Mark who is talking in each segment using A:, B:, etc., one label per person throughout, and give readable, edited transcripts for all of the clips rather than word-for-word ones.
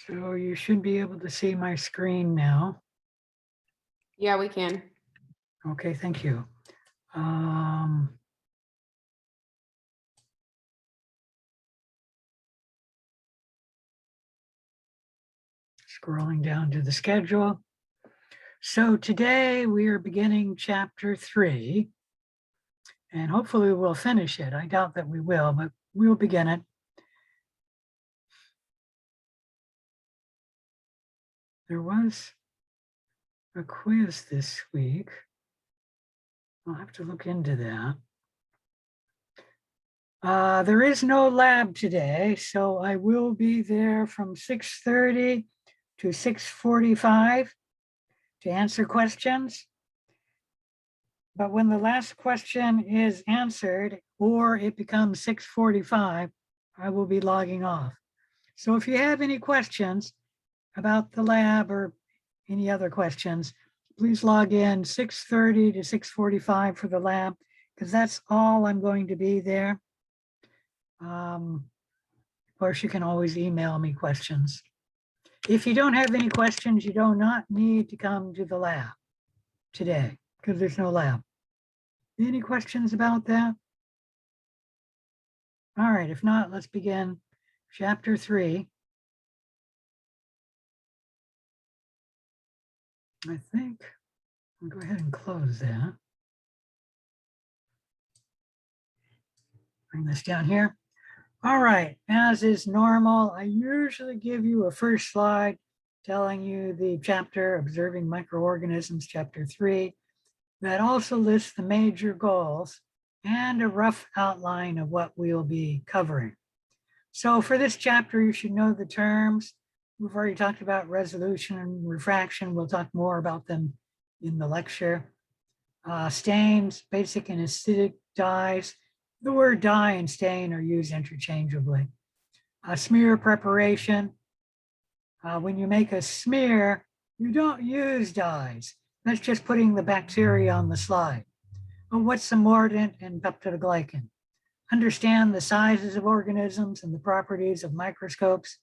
A: So you should be able to see my screen now.
B: Yeah, we can.
A: Okay, thank you. Scrolling down to the schedule. So today we are beginning chapter 3, and hopefully we'll finish it. I doubt that we will, but we'll begin it. There was a quiz this week. I'll have to look into that. There is no lab today, so I will be there from 6:30 to 6:45 to answer questions. But when the last question is answered or it becomes 6:45, I will be logging off. So if you have any questions about the lab or any other questions, please log in 6:30 to 6:45 for the lab, because that's all I'm going to be there. Of course, you can always email me questions. If you don't have any questions, you do not need to come to the lab today because there's no lab. Any questions about that? All right, if not, let's begin chapter 3. I think I'll go ahead and close that. Bring this down here. All right, as is normal, I usually give you a first slide telling you the chapter, Observing Microorganisms, chapter 3, that also lists the major goals and a rough outline of what we'll be covering. So for this chapter, you should know the terms. We've already talked about resolution and refraction. We'll talk more about them in the lecture. Stains, basic and acidic dyes. The word dye and stain are used interchangeably. Smear preparation. When you make a smear, you don't use dyes. That's just putting the bacteria on the slide. But what's the mordant and peptidoglycan? Understand the sizes of organisms and the properties of microscopes.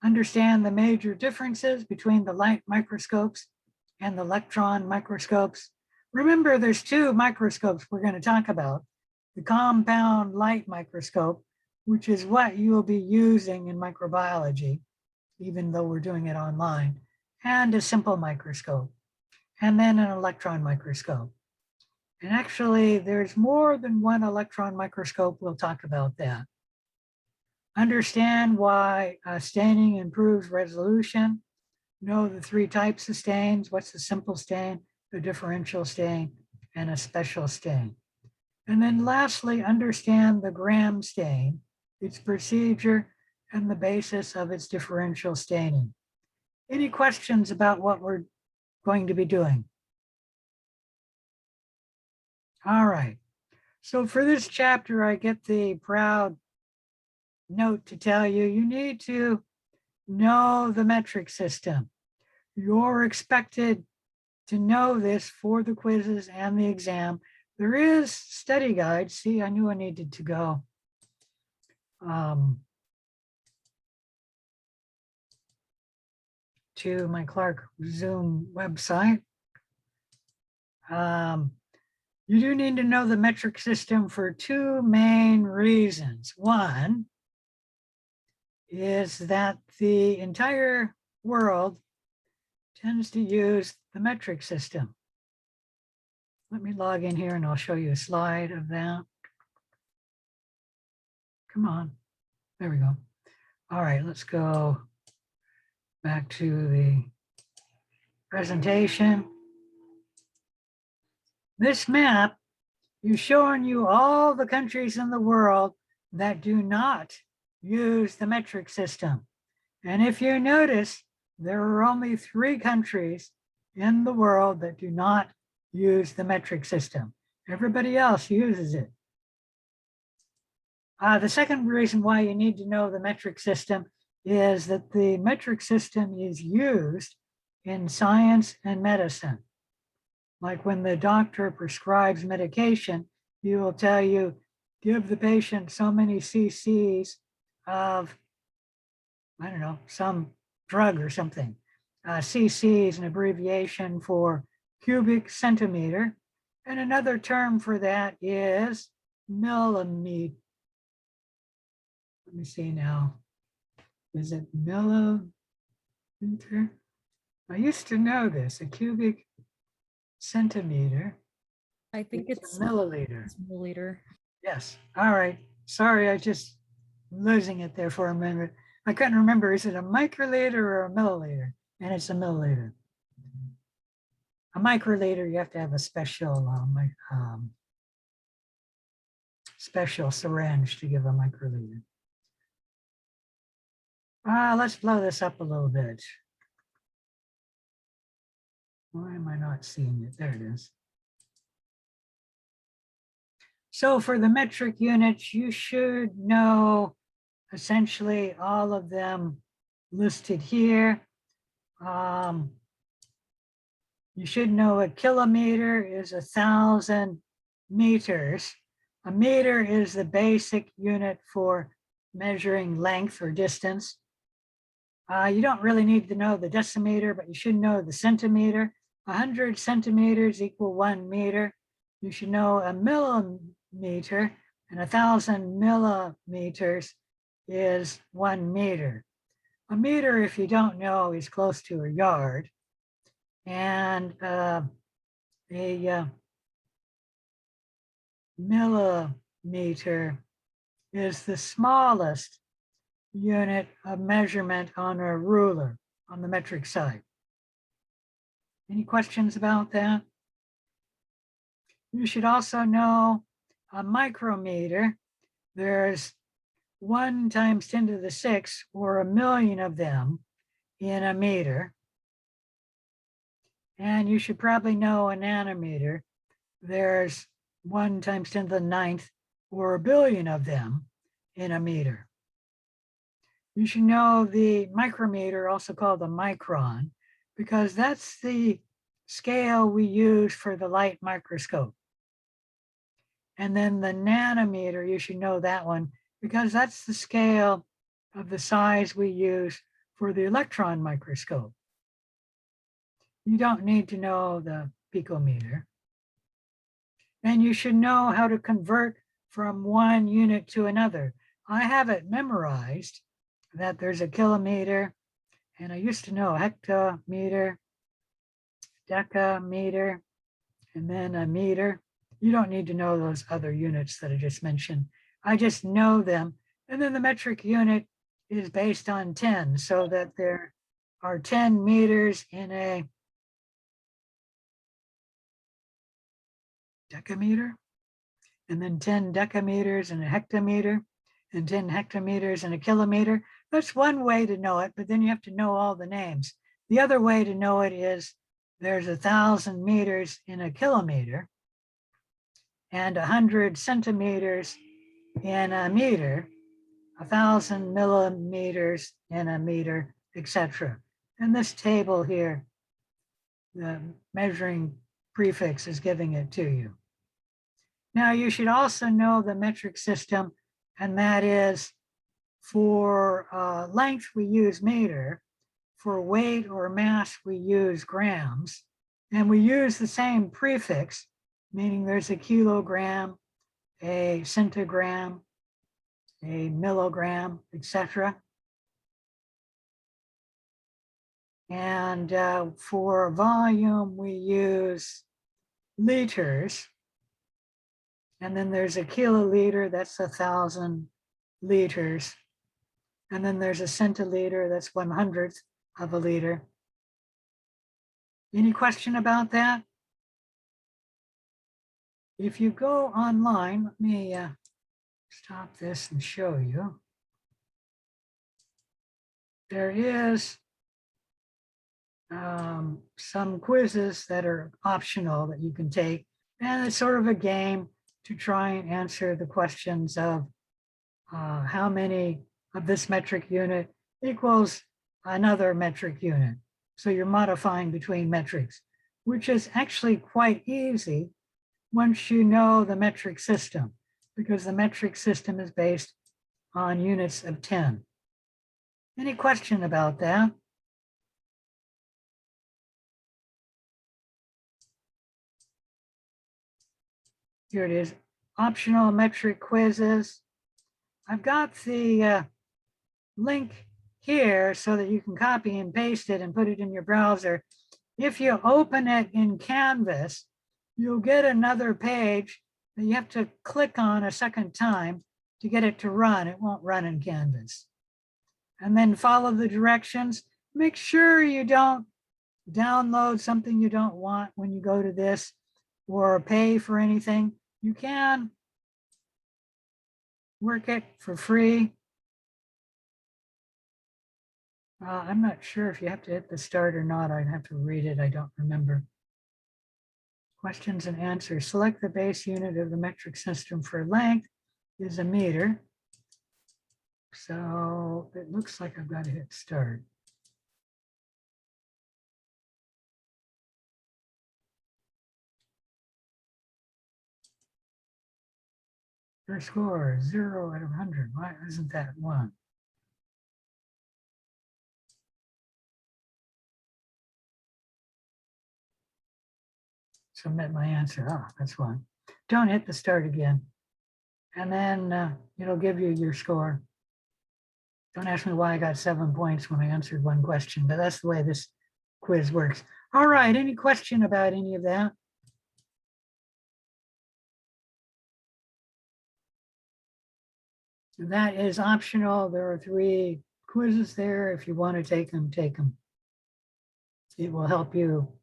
A: Understand the major differences between the light microscopes and the electron microscopes. Remember, there's 2 microscopes we're going to talk about. The compound light microscope, which is what you will be using in microbiology, even though we're doing it online, and a simple microscope, and then an electron microscope. And actually, there's more than one electron microscope. We'll talk about that. Understand why staining improves resolution. Know the 3 types of stains. What's the simple stain, the differential stain, and a special stain. And then lastly, understand the gram stain, its procedure, and the basis of its differential staining. Any questions about what we're going to be doing? All right. So for this chapter, I get the proud note to tell you, you need to know the metric system. You're expected to know this for the quizzes and the exam. There is study guides. See, I knew I needed to go to my Clark Zoom website. You do need to know the metric system for 2 main reasons. One is that the entire world tends to use the metric system. Let me log in here and I'll show you a slide of that. Come on, there we go. All right, let's go back to the presentation. This map is showing you all the countries in the world that do not use the metric system. And if you notice, there are only 3 countries in the world that do not use the metric system. Everybody else uses it. The second reason why you need to know the metric system is that the metric system is used in science and medicine. Like when the doctor prescribes medication, he will tell you, give the patient so many cc's of, I don't know, some drug or something. CC is an abbreviation for cubic centimeter. And another term for that is millimeter. Let me see now. Is it millimeter? I used to know this, a cubic centimeter.
C: I think it's
A: a milliliter.
C: it's milliliter.
A: Yes. All right. Sorry, I just losing it there for a minute. I couldn't remember. Is it a microliter or a milliliter? And it's a milliliter. A microliter, you have to have a special special syringe to give a microliter. Let's blow this up a little bit. Why am I not seeing it? There it is. So for the metric units, you should know essentially all of them listed here. You should know a kilometer is 1,000 meters. A meter is the basic unit for measuring length or distance. You don't really need to know the decimeter, but you should know the centimeter. 100 centimeters equal 1 meter. You should know a millimeter, and 1,000 millimeters is 1 meter. A meter, if you don't know, is close to a yard. And a millimeter is the smallest unit of measurement on a ruler on the metric side. Any questions about that? You should also know a micrometer. There's 1 times 10 to the 6 or 1,000,000 of them in a meter. And you should probably know a nanometer. There's 1 times 10 to the 9th or 1,000,000,000 of them in a meter. You should know the micrometer, also called the micron, because that's the scale we use for the light microscope. And then the nanometer, you should know that one, because that's the scale of the size we use for the electron microscope. You don't need to know the picometer. And you should know how to convert from one unit to another. I have it memorized that there's a kilometer, and I used to know hectometer, decameter, and then a meter. You don't need to know those other units that I just mentioned. I just know them. And then the metric unit is based on 10, so that there are 10 meters in a decameter, and then 10 decameters in a hectometer, and 10 hectometers in a kilometer. That's one way to know it, but then you have to know all the names. The other way to know it is there's 1,000 meters in a kilometer and 100 centimeters in a meter, 1,000 millimeters in a meter, etc. And this table here, the measuring prefix is giving it to you. Now you should also know the metric system, and that is for length we use meter, for weight or mass we use grams, and we use the same prefix, meaning there's a kilogram, a centigram, a milligram, etc. And for volume we use liters. And then there's a kiloliter, that's 1,000 liters. And then there's a centiliter, that's 1/100th of a liter. Any question about that? If you go online, let me stop this and show you. There is some quizzes that are optional that you can take. And it's sort of a game to try and answer the questions of how many of this metric unit equals another metric unit. So you're modifying between metrics, which is actually quite easy once you know the metric system, because the metric system is based on units of 10. Any question about that? Here it is, optional metric quizzes. I've got the link here so that you can copy and paste it and put it in your browser. If you open it in Canvas, you'll get another page that you have to click on a second time to get it to run. It won't run in Canvas. And then follow the directions. Make sure you don't download something you don't want when you go to this or pay for anything. You can work it for free. I'm not sure if you have to hit the start or not. I'd have to read it. I don't remember. Questions and answers. Select the base unit of the metric system for length is a meter. So it looks like I've got to hit start. Your score is 0 out of 100. Why isn't that 1? Submit my answer. Oh, that's 1. Don't hit the start again. And then it'll give you your score. Don't ask me why I got 7 points when I answered one question, but that's the way this quiz works. All right, any question about any of that? That is optional. There are 3 quizzes there. If you want to take them, take them. It will help you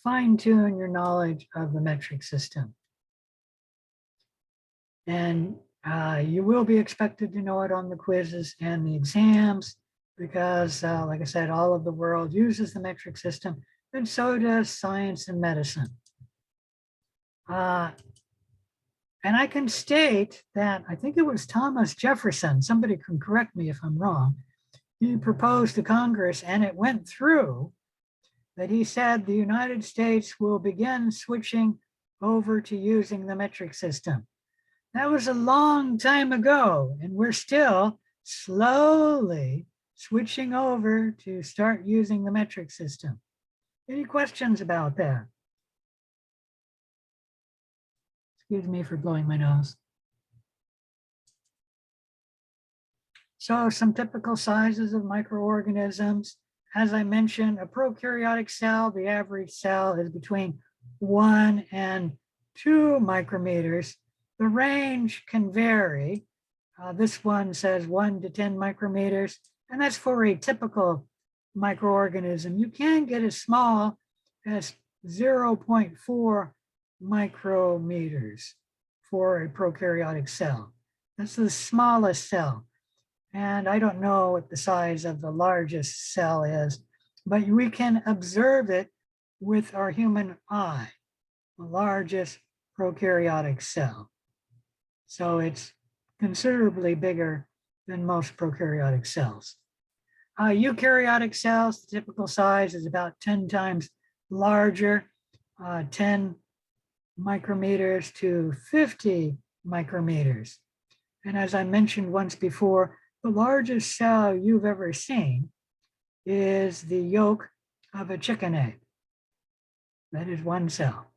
A: fine-tune your knowledge of the metric system. And you will be expected to know it on the quizzes and the exams because, like I said, all of the world uses the metric system, and so does science and medicine. And I can state that I think it was Thomas Jefferson, somebody can correct me if I'm wrong, he proposed to Congress and it went through that he said the United States will begin switching over to using the metric system. That was a long time ago, and we're still slowly switching over to start using the metric system. Any questions about that? Excuse me for blowing my nose. So some typical sizes of microorganisms. As I mentioned, a prokaryotic cell, the average cell is between 1 and 2 micrometers. The range can vary. This one says 1 to 10 micrometers, and that's for a typical microorganism. You can get as small as 0.4 micrometers for a prokaryotic cell. That's the smallest cell. And I don't know what the size of the largest cell is, but we can observe it with our human eye, the largest prokaryotic cell. So it's considerably bigger than most prokaryotic cells. Eukaryotic cells, the typical size is about 10 times larger, 10 micrometers to 50 micrometers. And as I mentioned once before, the largest cell you've ever seen is the yolk of a chicken egg. That is 1 cell.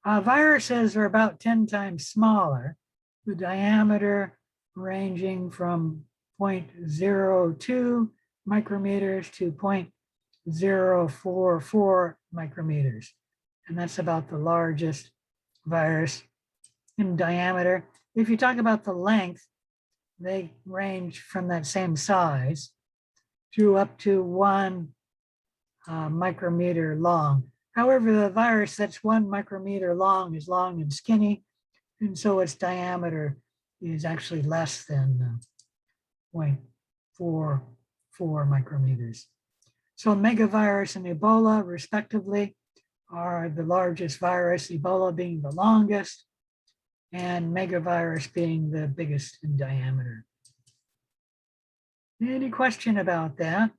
A: Viruses are about 10 times smaller, the diameter ranging from 0.02 micrometers to 0.044 micrometers. And that's about the largest virus in diameter. If you talk about the length, they range from that same size to up to 1 micrometer long. However, the virus that's 1 micrometer long is long and skinny, and so its diameter is actually less than 0.44 micrometers. So megavirus and Ebola, respectively, are the largest virus, Ebola being the longest, and megavirus being the biggest in diameter. Any question about that?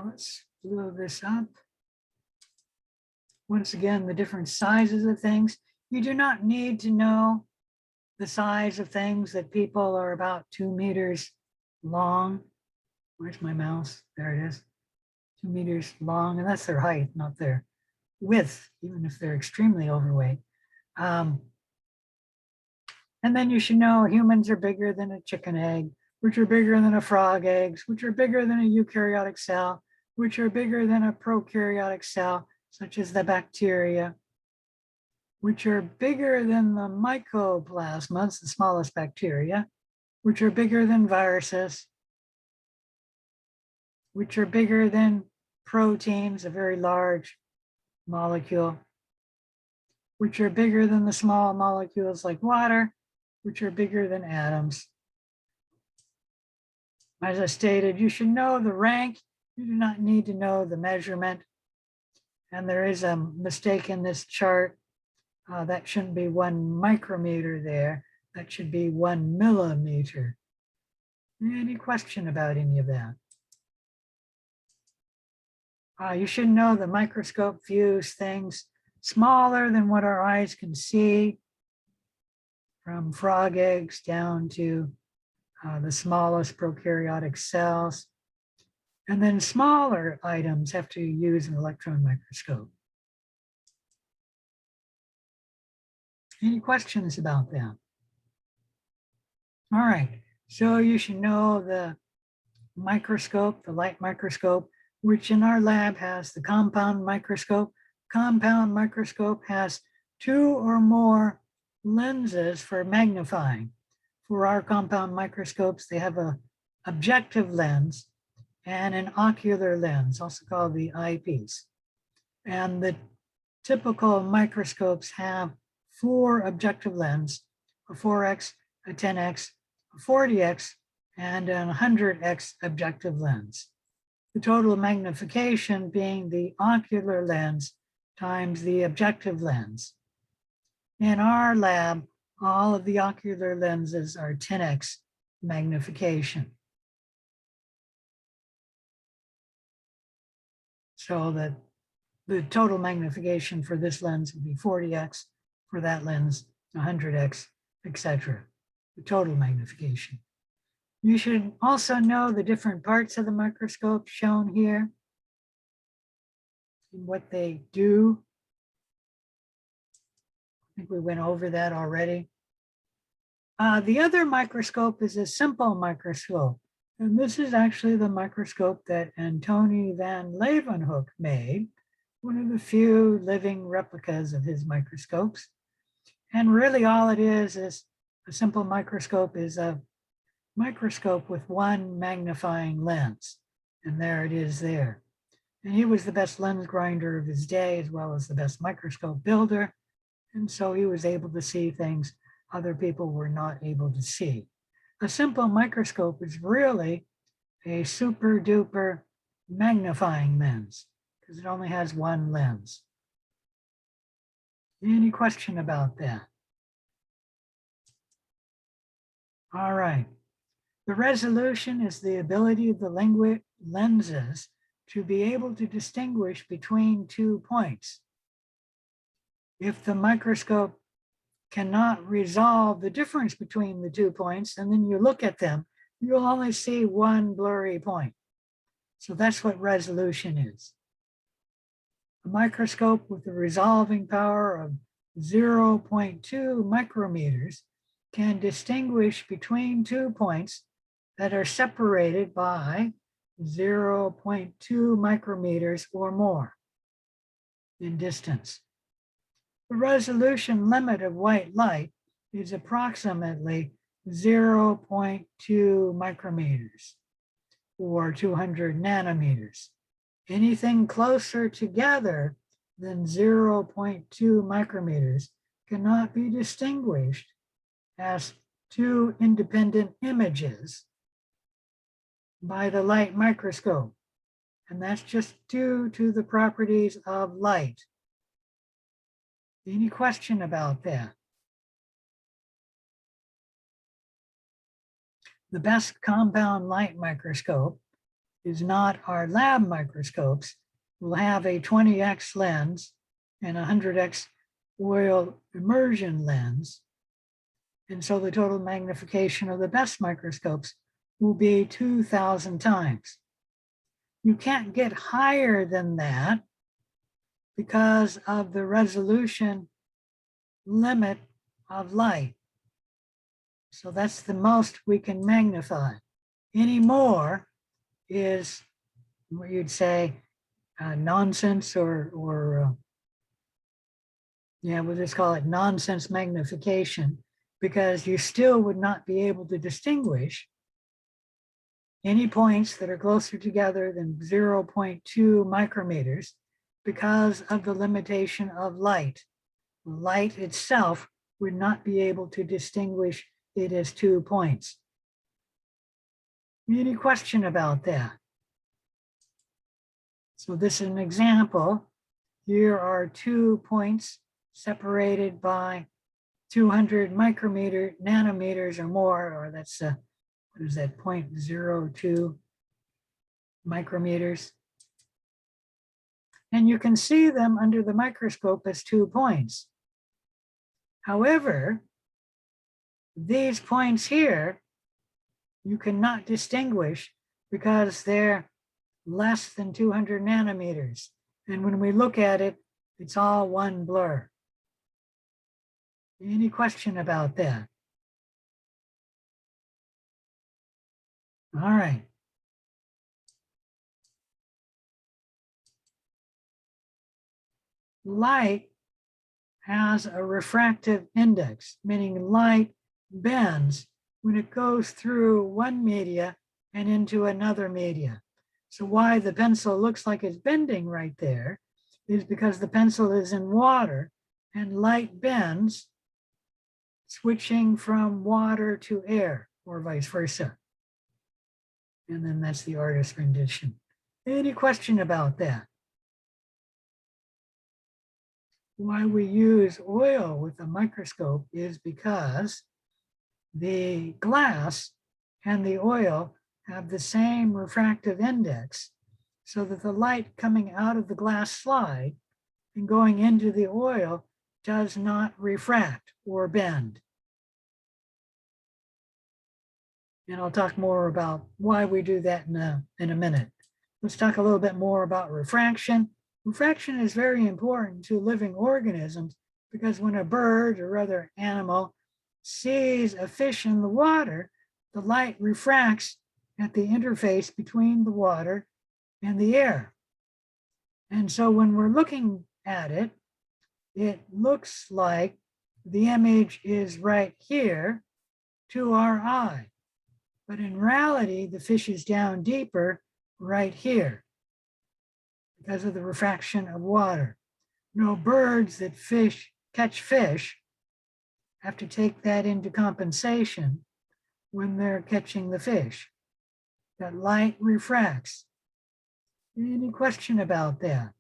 A: Let's blow this up. Once again, the different sizes of things. You do not need to know the size of things that people are about 2 meters long. Where's my mouse? There it is. 2 meters long, and that's their height, not their width, even if they're extremely overweight. And then you should know humans are bigger than a chicken egg, which are bigger than a frog eggs, which are bigger than a eukaryotic cell, which are bigger than a prokaryotic cell, such as the bacteria, which are bigger than the mycoplasmas, the smallest bacteria, which are bigger than viruses, which are bigger than proteins, a very large molecule, which are bigger than the small molecules like water, which are bigger than atoms. As I stated, you should know the rank. You do not need to know the measurement. And there is a mistake in this chart. That shouldn't be 1 micrometer there. That should be 1 millimeter. Any question about any of that? You should know the microscope views things smaller than what our eyes can see, from frog eggs down to the smallest prokaryotic cells. And then smaller items have to use an electron microscope. Any questions about that? All right, so you should know the microscope, the light microscope, which in our lab has the compound microscope. Compound microscope has 2 or more lenses for magnifying. For our compound microscopes, they have an objective lens and an ocular lens, also called the eyepiece. And the typical microscopes have 4 objective lenses, a 4x, a 10x, a 40x, and an 100x objective lens. The total magnification being the ocular lens times the objective lens. In our lab, all of the ocular lenses are 10x magnification. So that the total magnification for this lens would be 40x, for that lens, 100x, etc. The total magnification. You should also know the different parts of the microscope shown here and what they do. I think we went over that already. The other microscope is a simple microscope. And this is actually the microscope that Antony van Leeuwenhoek made, one of the few living replicas of his microscopes. And really all it is a simple microscope is a microscope with 1 magnifying lens. And there it is there. And he was the best lens grinder of his day, as well as the best microscope builder. And so he was able to see things other people were not able to see. A simple microscope is really a super duper magnifying lens because it only has 1 lens. Any question about that? All right. The resolution is the ability of the lenses to be able to distinguish between 2 points. If the microscope cannot resolve the difference between the 2 points, and then you look at them, you'll only see 1 blurry point. So that's what resolution is. A microscope with a resolving power of 0.2 micrometers can distinguish between 2 points that are separated by 0.2 micrometers or more in distance. The resolution limit of white light is approximately 0.2 micrometers or 200 nanometers. Anything closer together than 0.2 micrometers cannot be distinguished as 2 independent images by the light microscope. And that's just due to the properties of light. Any question about that? The best compound light microscope is not our lab microscopes. We'll have a 20x lens and a 100x oil immersion lens. And so the total magnification of the best microscopes will be 2,000 times. You can't get higher than that because of the resolution limit of light. So that's the most we can magnify. Any more is what you'd say nonsense or yeah, we'll just call it nonsense magnification, because you still would not be able to distinguish any points that are closer together than 0.2 micrometers because of the limitation of light. Light itself would not be able to distinguish it as 2 points. Any question about that? So this is an example. Here are 2 points separated by 200 nanometers or more, or that's what is that, 0.02 micrometers. And you can see them under the microscope as 2 points. However, these points here, you cannot distinguish because they're less than 200 nanometers. And when we look at it, it's all one blur. Any question about that? All right. Light has a refractive index, meaning light bends when it goes through one media and into another media. So why the pencil looks like it's bending right there is because the pencil is in water and light bends, switching from water to air or vice versa. And then that's the artist's rendition. Any question about that? Why we use oil with a microscope is because the glass and the oil have the same refractive index, so that the light coming out of the glass slide and going into the oil does not refract or bend. And I'll talk more about why we do that in a minute. Let's talk a little bit more about refraction. Refraction is very important to living organisms because when a bird or other animal sees a fish in the water, the light refracts at the interface between the water and the air. And so when we're looking at it, it looks like the image is right here to our eye. But in reality, the fish is down deeper right here because of the refraction of water. No, birds that catch fish have to take that into compensation when they're catching the fish. That light refracts. Any question about that?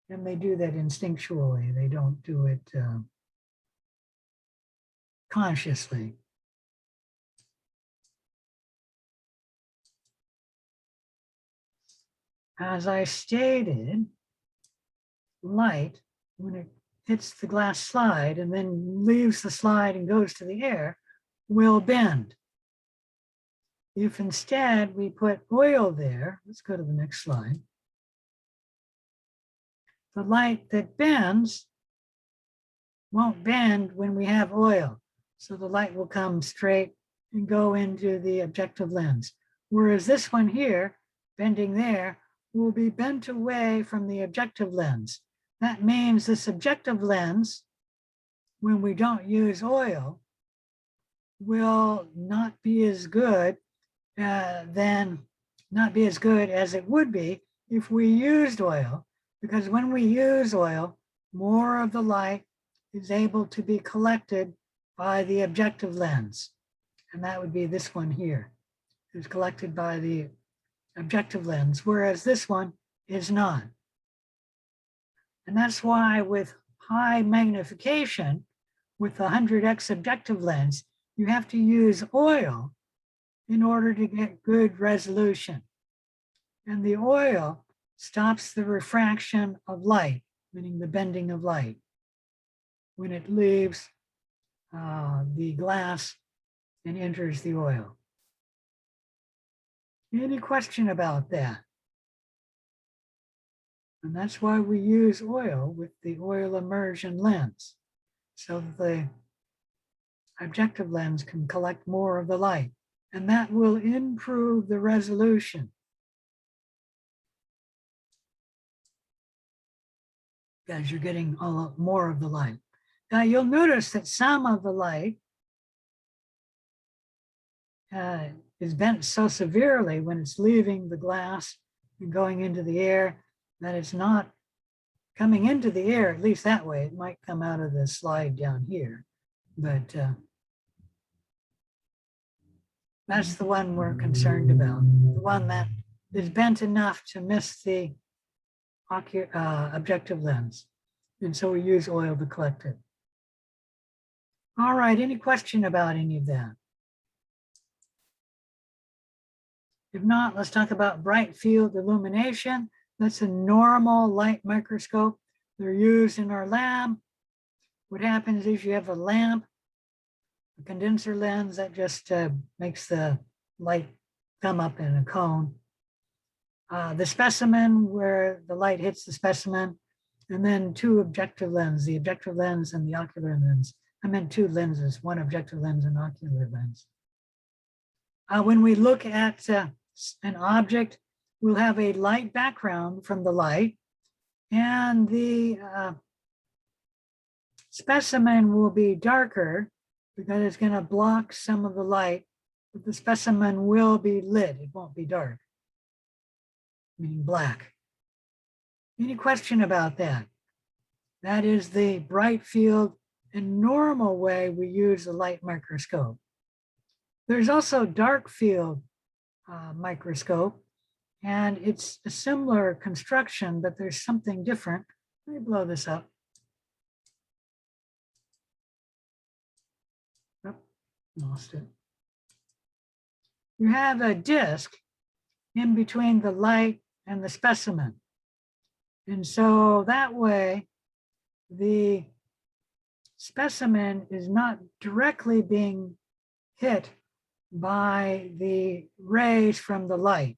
A: And they do that instinctually. They don't do it consciously. As I stated, light, when it hits the glass slide and then leaves the slide and goes to the air, will bend. If instead we put oil there, let's go to the next slide. The light that bends won't bend when we have oil. So the light will come straight and go into the objective lens. Whereas this one here, bending there, will be bent away from the objective lens. That means the subjective lens, when we don't use oil, will not be as good as it would be if we used oil, because when we use oil, more of the light is able to be collected by the objective lens. And that would be this one here. It's collected by the objective lens, whereas this one is not. And that's why with high magnification, with the 100x objective lens, you have to use oil in order to get good resolution. And the oil stops the refraction of light, meaning the bending of light, when it leaves the glass and enters the oil. Any question about that? And that's why we use oil with the oil immersion lens, so that the objective lens can collect more of the light, and that will improve the resolution. As you're getting more of the light. Now you'll notice that some of the light is bent so severely when it's leaving the glass and going into the air that it's not coming into the air, at least that way. It might come out of the slide down here, but that's the one we're concerned about, the one that is bent enough to miss the objective lens. And so we use oil to collect it. All right, any question about any of that? If not, let's talk about bright field illumination. That's a normal light microscope. They're used in our lab. What happens is you have a lamp, a condenser lens that just makes the light come up in a cone. The specimen where the light hits the specimen, and then two objective lenses, the objective lens and the ocular lens. I meant two lenses, one objective lens and ocular lens. When we look at an object, we'll have a light background from the light, and the specimen will be darker because it's going to block some of the light, but the specimen will be lit. It won't be dark, meaning black. Any question about that? That is the bright field and normal way we use the light microscope. There's also dark field microscope, and it's a similar construction, but there's something different. Let me blow this up. Oh, lost it. You have a disc in between the light and the specimen. And so that way, the specimen is not directly being hit by the rays from the light.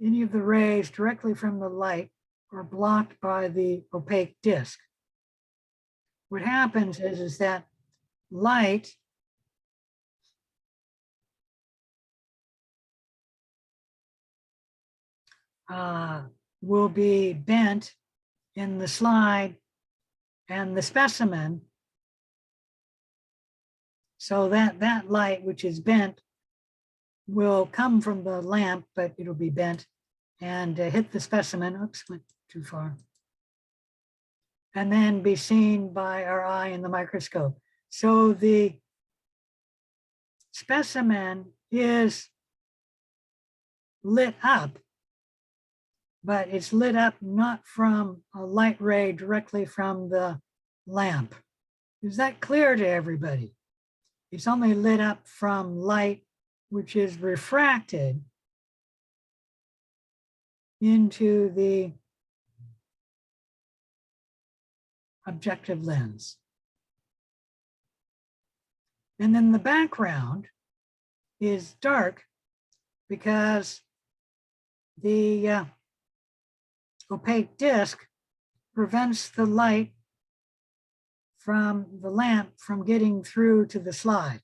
A: Any of the rays directly from the light are blocked by the opaque disc. What happens is that light will be bent in the slide and the specimen, so that that light which is bent will come from the lamp, but it'll be bent and hit the specimen. Oops, went too far. And then be seen by our eye in the microscope. So the specimen is lit up, but it's lit up not from a light ray directly from the lamp. Is that clear to everybody? It's only lit up from light which is refracted into the objective lens. And then the background is dark because the opaque disc prevents the light from the lamp from getting through to the slide.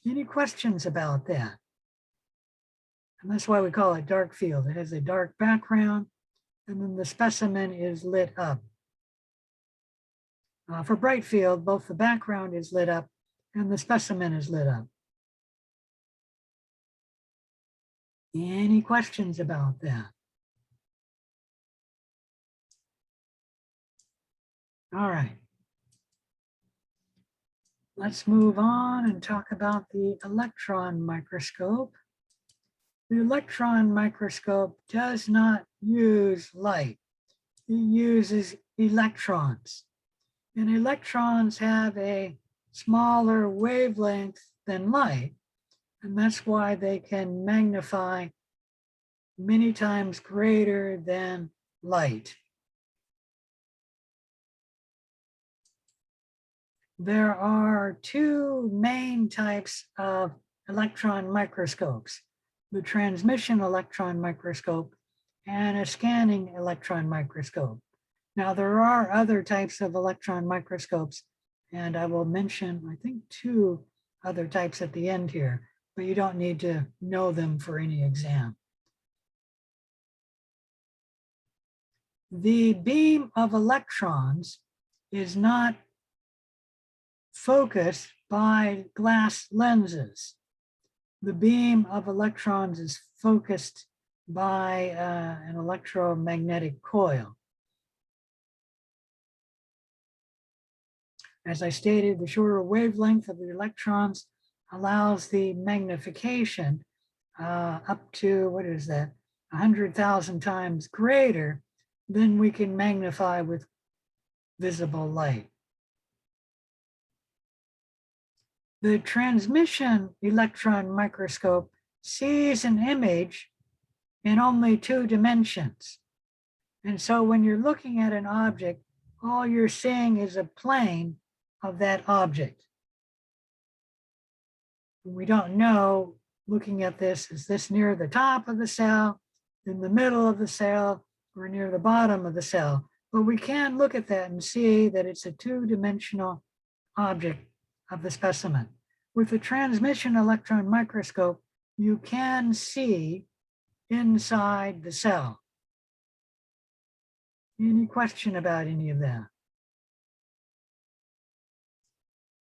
A: Any questions about that? And that's why we call it dark field. It has a dark background, and then the specimen is lit up. For bright field, both the background is lit up and the specimen is lit up. Any questions about that? All right. Let's move on and talk about the electron microscope. The electron microscope does not use light. It uses electrons. And electrons have a smaller wavelength than light. And that's why they can magnify many times greater than light. There are two main types of electron microscopes, the transmission electron microscope, and a scanning electron microscope. Now, there are other types of electron microscopes, and I will mention, I think, 2 other types at the end here, but you don't need to know them for any exam. The beam of electrons is not focused by glass lenses. The beam of electrons is focused by an electromagnetic coil. As I stated, the shorter wavelength of the electrons allows the magnification up to, what is that, 100,000 times greater than we can magnify with visible light. The transmission electron microscope sees an image in only 2 dimensions. And so when you're looking at an object, all you're seeing is a plane of that object. We don't know, looking at this, is this near the top of the cell, in the middle of the cell, or near the bottom of the cell? But we can look at that and see that it's a 2-dimensional object of the specimen. With the transmission electron microscope, you can see inside the cell. Any question about any of that?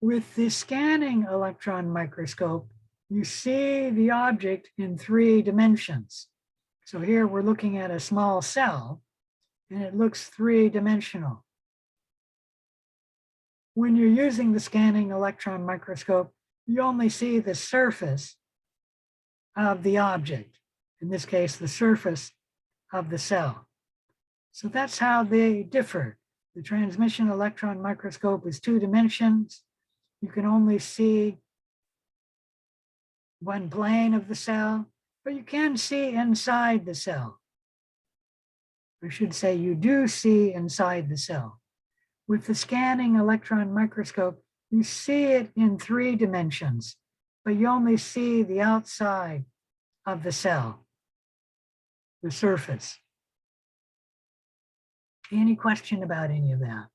A: With the scanning electron microscope, you see the object in 3 dimensions. So here we're looking at a small cell, and it looks 3-dimensional. When you're using the scanning electron microscope, you only see the surface of the object, in this case, the surface of the cell. So that's how they differ. The transmission electron microscope is 2 dimensions. You can only see one plane of the cell, but you can see inside the cell. I should say you do see inside the cell. With the scanning electron microscope, you see it in 3 dimensions, but you only see the outside of the cell, the surface. Any question about any of that?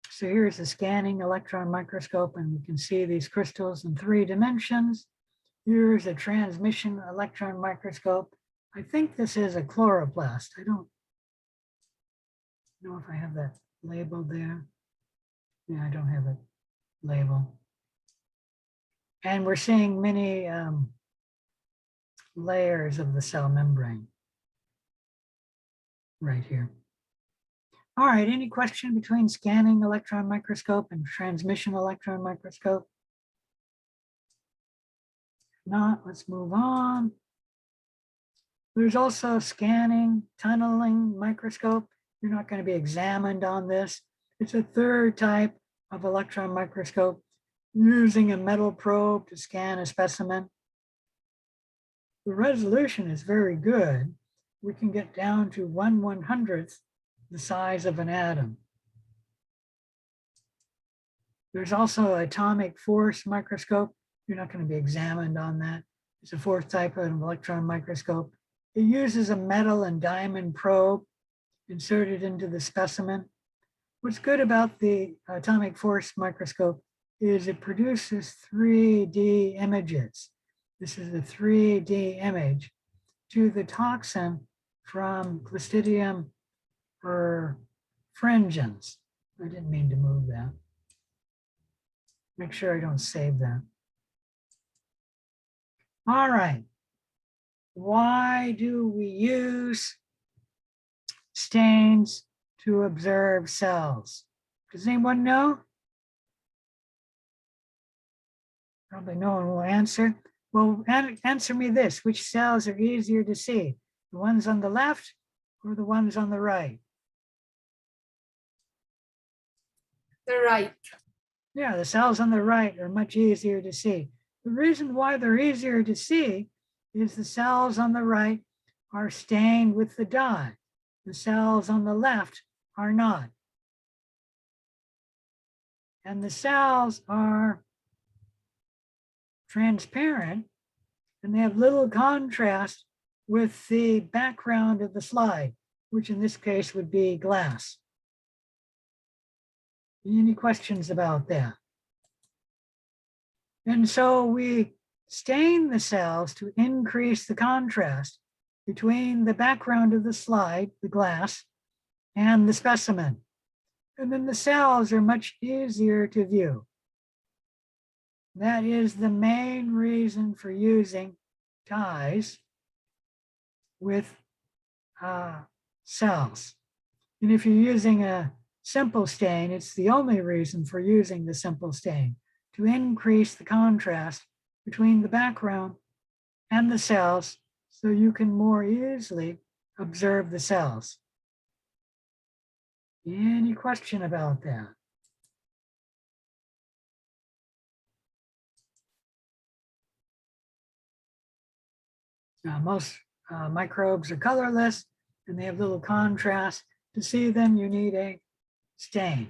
A: So here's a scanning electron microscope, and we can see these crystals in 3 dimensions. Here's a transmission electron microscope. I think this is a chloroplast. I don't know if I have that labeled there. Yeah, I don't have it labeled. And we're seeing many layers of the cell membrane right here. All right, any question between scanning electron microscope and transmission electron microscope? If not, let's move on. There's also scanning tunneling microscope. You're not going to be examined on this. It's a 3rd type of electron microscope using a metal probe to scan a specimen. The resolution is very good. We can get down to 1/100th the size of an atom. There's also atomic force microscope. You're not going to be examined on that. It's a 4th type of electron microscope. It uses a metal and diamond probe inserted into the specimen. What's good about the atomic force microscope is it produces 3D images. This is a 3D image to the toxin from Clostridium perfringens. I didn't mean to move that. Make sure I don't save that. All right. Why do we use stains to observe cells? Does anyone know? Probably no one will answer. Well, answer me this. Which cells are easier to see? The ones on the left or the ones on the right?
B: The right.
A: Yeah, the cells on the right are much easier to see. The reason why they're easier to see is the cells on the right are stained with the dye. The cells on the left are not. And the cells are transparent and they have little contrast with the background of the slide, which in this case would be glass. Any questions about that? And so we stain the cells to increase the contrast between the background of the slide, the glass, and the specimen. And then the cells are much easier to view. That is the main reason for using dyes with cells. And if you're using a simple stain, it's the only reason for using the simple stain, to increase the contrast between the background and the cells so you can more easily observe the cells. Any question about that? Most microbes are colorless and they have little contrast. To see them, you need a stain.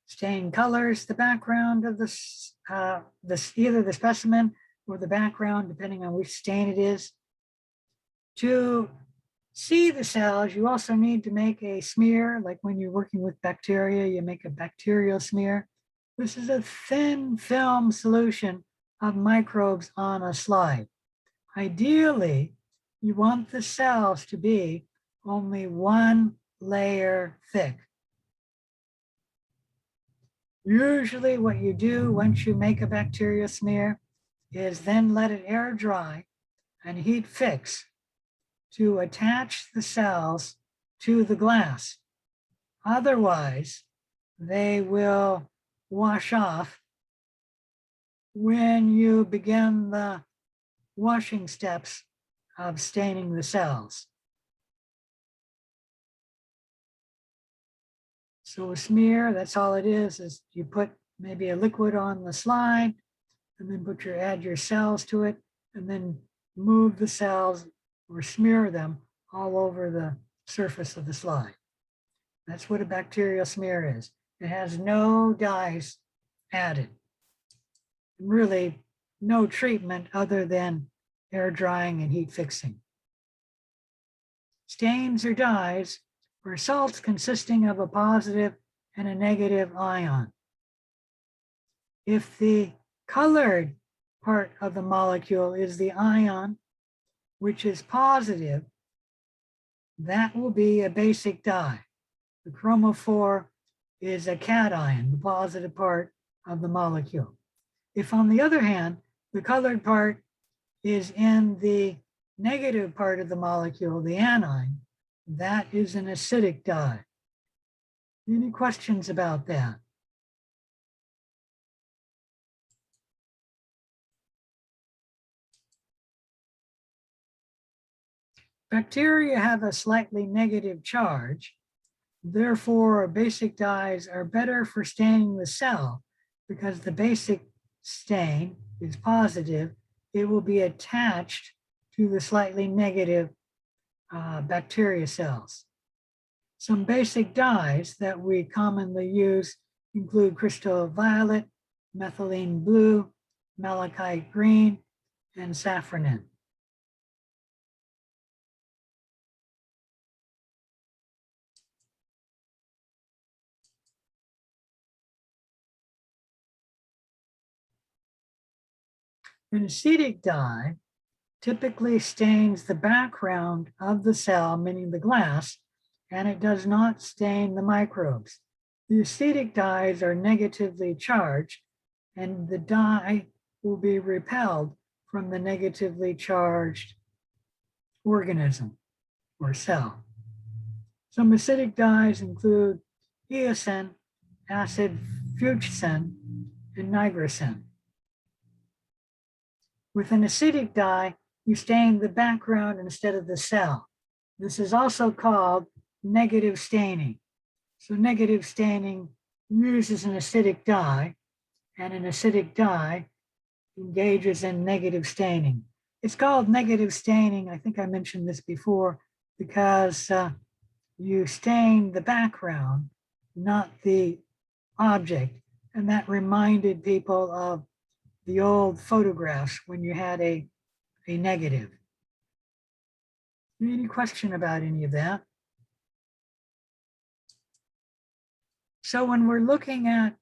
A: Stain colors the background of either the specimen or the background, depending on which stain it is. To see the cells, you also need to make a smear, like when you're working with bacteria, you make a bacterial smear. This is a thin film solution of microbes on a slide. Ideally, you want the cells to be only one layer thick. Usually what you do once you make a bacterial smear is then let it air dry and heat fix to attach the cells to the glass. Otherwise, they will wash off when you begin the washing steps of staining the cells. So a smear, that's all it is you put maybe a liquid on the slide and then add your cells to it and then move the cells or smear them all over the surface of the slide. That's what a bacterial smear is. It has no dyes added. Really no treatment other than air drying and heat fixing. Stains or dyes are salts consisting of a positive and a negative ion. If the colored part of the molecule is the ion, which is positive, that will be a basic dye. The chromophore is a cation, the positive part of the molecule. If, on the other hand, the colored part is in the negative part of the molecule, the anion, that is an acidic dye. Any questions about that? Bacteria have a slightly negative charge. Therefore, basic dyes are better for staining the cell because the basic stain is positive. It will be attached to the slightly negative bacteria cells. Some basic dyes that we commonly use include crystal violet, methylene blue, malachite green, and safranin. An acetic dye typically stains the background of the cell, meaning the glass, and it does not stain the microbes. The acetic dyes are negatively charged, and the dye will be repelled from the negatively charged organism or cell. Some acidic dyes include eosin, acid fuchsin, and nigrosin. With an acidic dye, you stain the background instead of the cell. This is also called negative staining. So negative staining uses an acidic dye, and an acidic dye engages in negative staining. It's called negative staining, I think I mentioned this before, because you stain the background, not the object. And that reminded people of the old photographs when you had a negative. Any question about any of that? So when we're looking at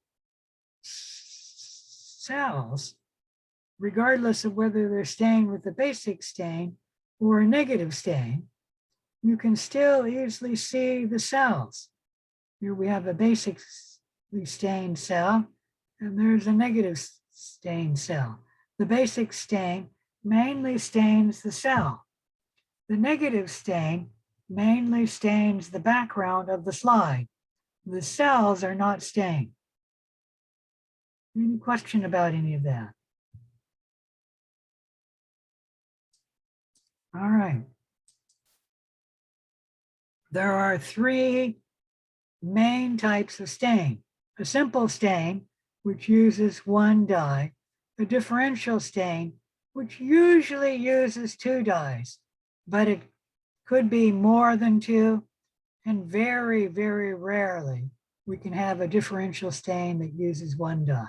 A: cells, regardless of whether they're stained with a basic stain or a negative stain, you can still easily see the cells. Here we have a basically stained cell, and there's a negative stained cell. The basic stain mainly stains the cell. The negative stain mainly stains the background of the slide. The cells are not stained. Any question about any of that? All right. There are three main types of stain. A simple stain, which uses one dye. A differential stain, which usually uses two dyes, but it could be more than two, and very, very rarely we can have a differential stain that uses one dye.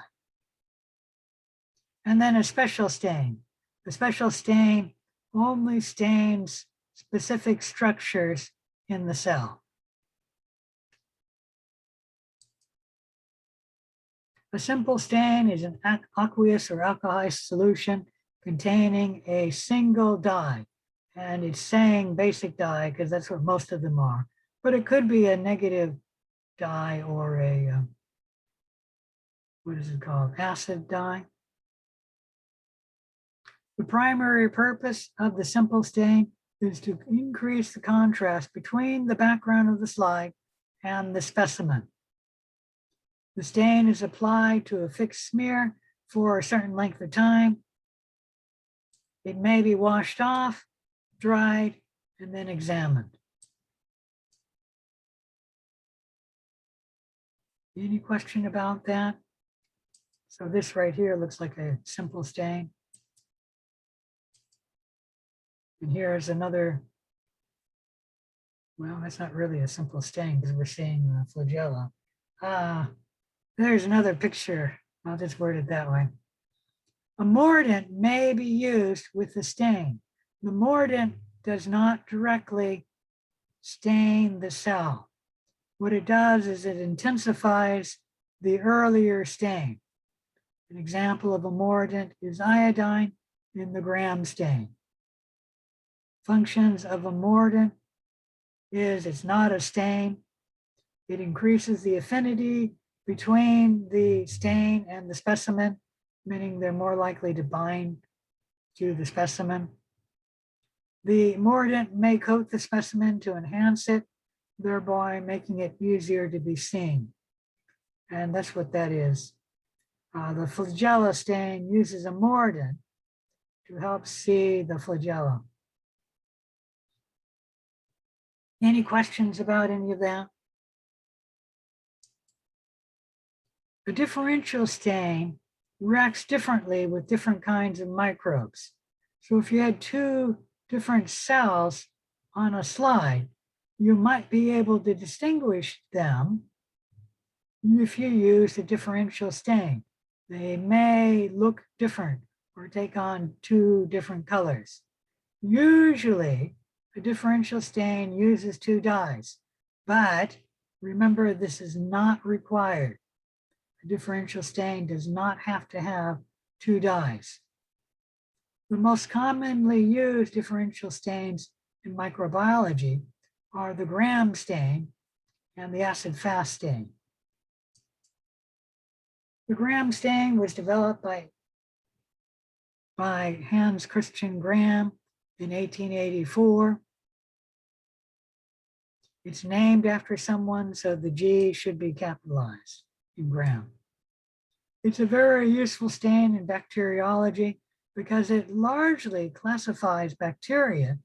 A: And then a special stain. The special stain only stains specific structures in the cell. A simple stain is an aqueous or alkali solution containing a single dye. And it's saying basic dye because that's what most of them are. But it could be a negative dye or a, what is it called? Acid dye. The primary purpose of the simple stain is to increase the contrast between the background of the slide and the specimen. The stain is applied to a fixed smear for a certain length of time. It may be washed off, dried, and then examined. Any question about that? So this right here looks like a simple stain. And here's another, well, that's not really a simple stain because we're seeing flagella. There's another picture. I'll just word it that way. A mordant may be used with the stain. The mordant does not directly stain the cell. What it does is it intensifies the earlier stain. An example of a mordant is iodine in the Gram stain. Functions of a mordant is it's not a stain. It increases the affinity between the stain and the specimen, meaning they're more likely to bind to the specimen. The mordant may coat the specimen to enhance it, thereby making it easier to be seen. And that's what that is. The flagella stain uses a mordant to help see the flagella. Any questions about any of that? A differential stain reacts differently with different kinds of microbes. So if you had two different cells on a slide, you might be able to distinguish them if you use a differential stain. They may look different or take on two different colors. Usually, a differential stain uses two dyes, but remember, this is not required. A differential stain does not have to have two dyes. The most commonly used differential stains in microbiology are the Gram stain and the acid-fast stain. The Gram stain was developed by Hans Christian Gram in 1884. It's named after someone, so the G should be capitalized in Gram. It's a very useful stain in bacteriology because it largely classifies bacteria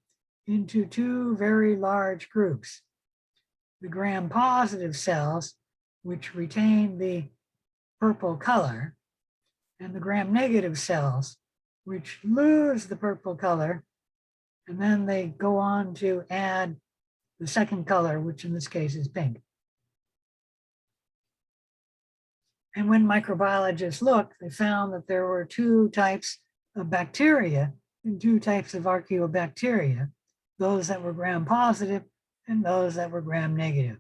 A: into two very large groups. The Gram-positive cells, which retain the purple color, and the Gram-negative cells, which lose the purple color, and then they go on to add the second color, which in this case is pink. And when microbiologists looked, they found that there were two types of bacteria and two types of archaeobacteria, those that were gram positive and those that were gram negative.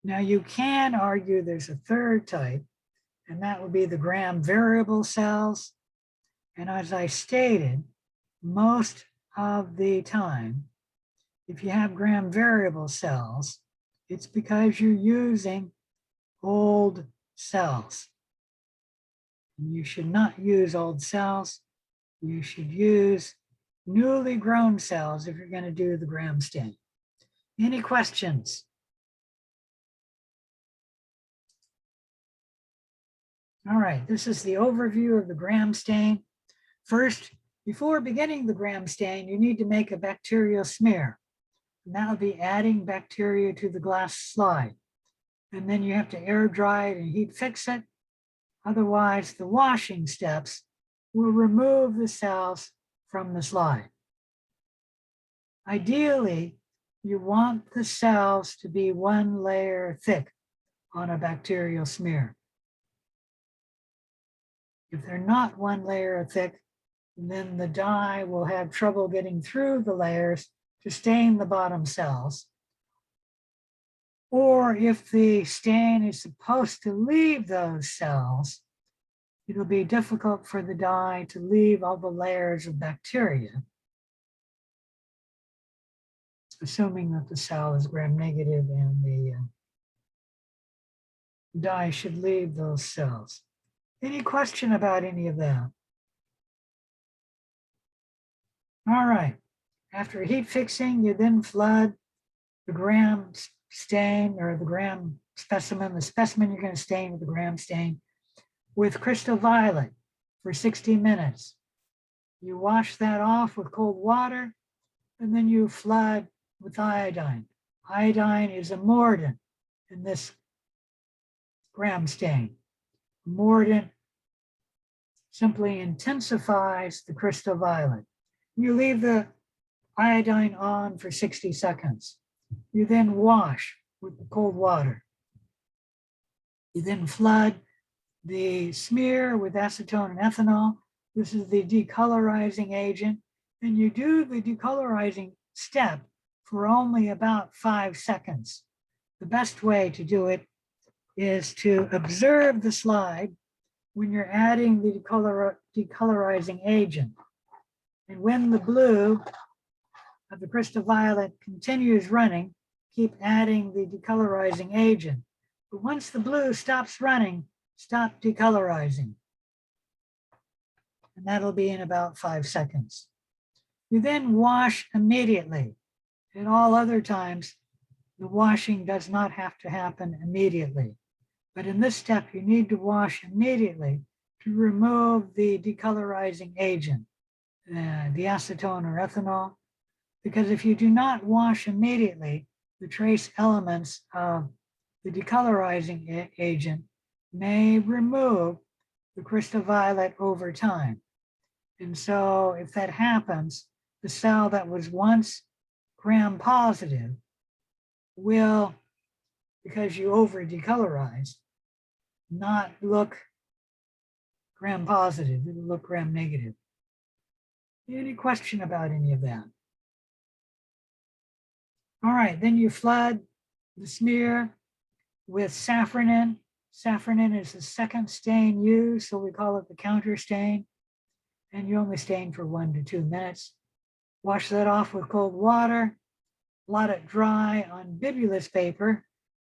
A: Now you can argue there's a third type, and that would be the gram variable cells. And as I stated, most of the time, if you have gram variable cells, it's because you're using old cells. You should not use old cells. You should use newly grown cells if you're going to do the gram stain. Any questions? All right, this is the overview of the gram stain. First, before beginning the gram stain, you need to make a bacterial smear. And that would be adding bacteria to the glass slide. And then you have to air dry it and heat fix it. Otherwise, the washing steps will remove the cells from the slide. Ideally, you want the cells to be one layer thick on a bacterial smear. If they're not one layer thick, then the dye will have trouble getting through the layers to stain the bottom cells. Or if the stain is supposed to leave those cells, it'll be difficult for the dye to leave all the layers of bacteria, assuming that the cell is gram negative and the dye should leave those cells. Any question about any of that? All right, after heat fixing, you then flood the gram stain or the gram specimen, the specimen you're going to stain with the gram stain with crystal violet for 60 minutes. You wash that off with cold water, and then you flood with iodine. Iodine is a mordant in this gram stain. Mordant simply intensifies the crystal violet. You leave the iodine on for 60 seconds. You then wash with the cold water. You then flood the smear with acetone and ethanol. This is the decolorizing agent. And you do the decolorizing step for only about 5 seconds. The best way to do it is to observe the slide when you're adding the decolorizing agent. And when the blue of the crystal violet continues running, keep adding the decolorizing agent. But once the blue stops running, stop decolorizing. And that'll be in about 5 seconds. You then wash immediately. At all other times, the washing does not have to happen immediately. But in this step, you need to wash immediately to remove the decolorizing agent, the acetone or ethanol, because if you do not wash immediately, the trace elements of the decolorizing agent may remove the crystal violet over time. And so if that happens, the cell that was once gram positive will, because you over decolorize, not look gram positive, it will look gram negative. Any question about any of that? All right, then you flood the smear with safranin. Safranin is the second stain used, so we call it the counter stain. And you only stain for 1 to 2 minutes. Wash that off with cold water. Blot it dry on bibulous paper.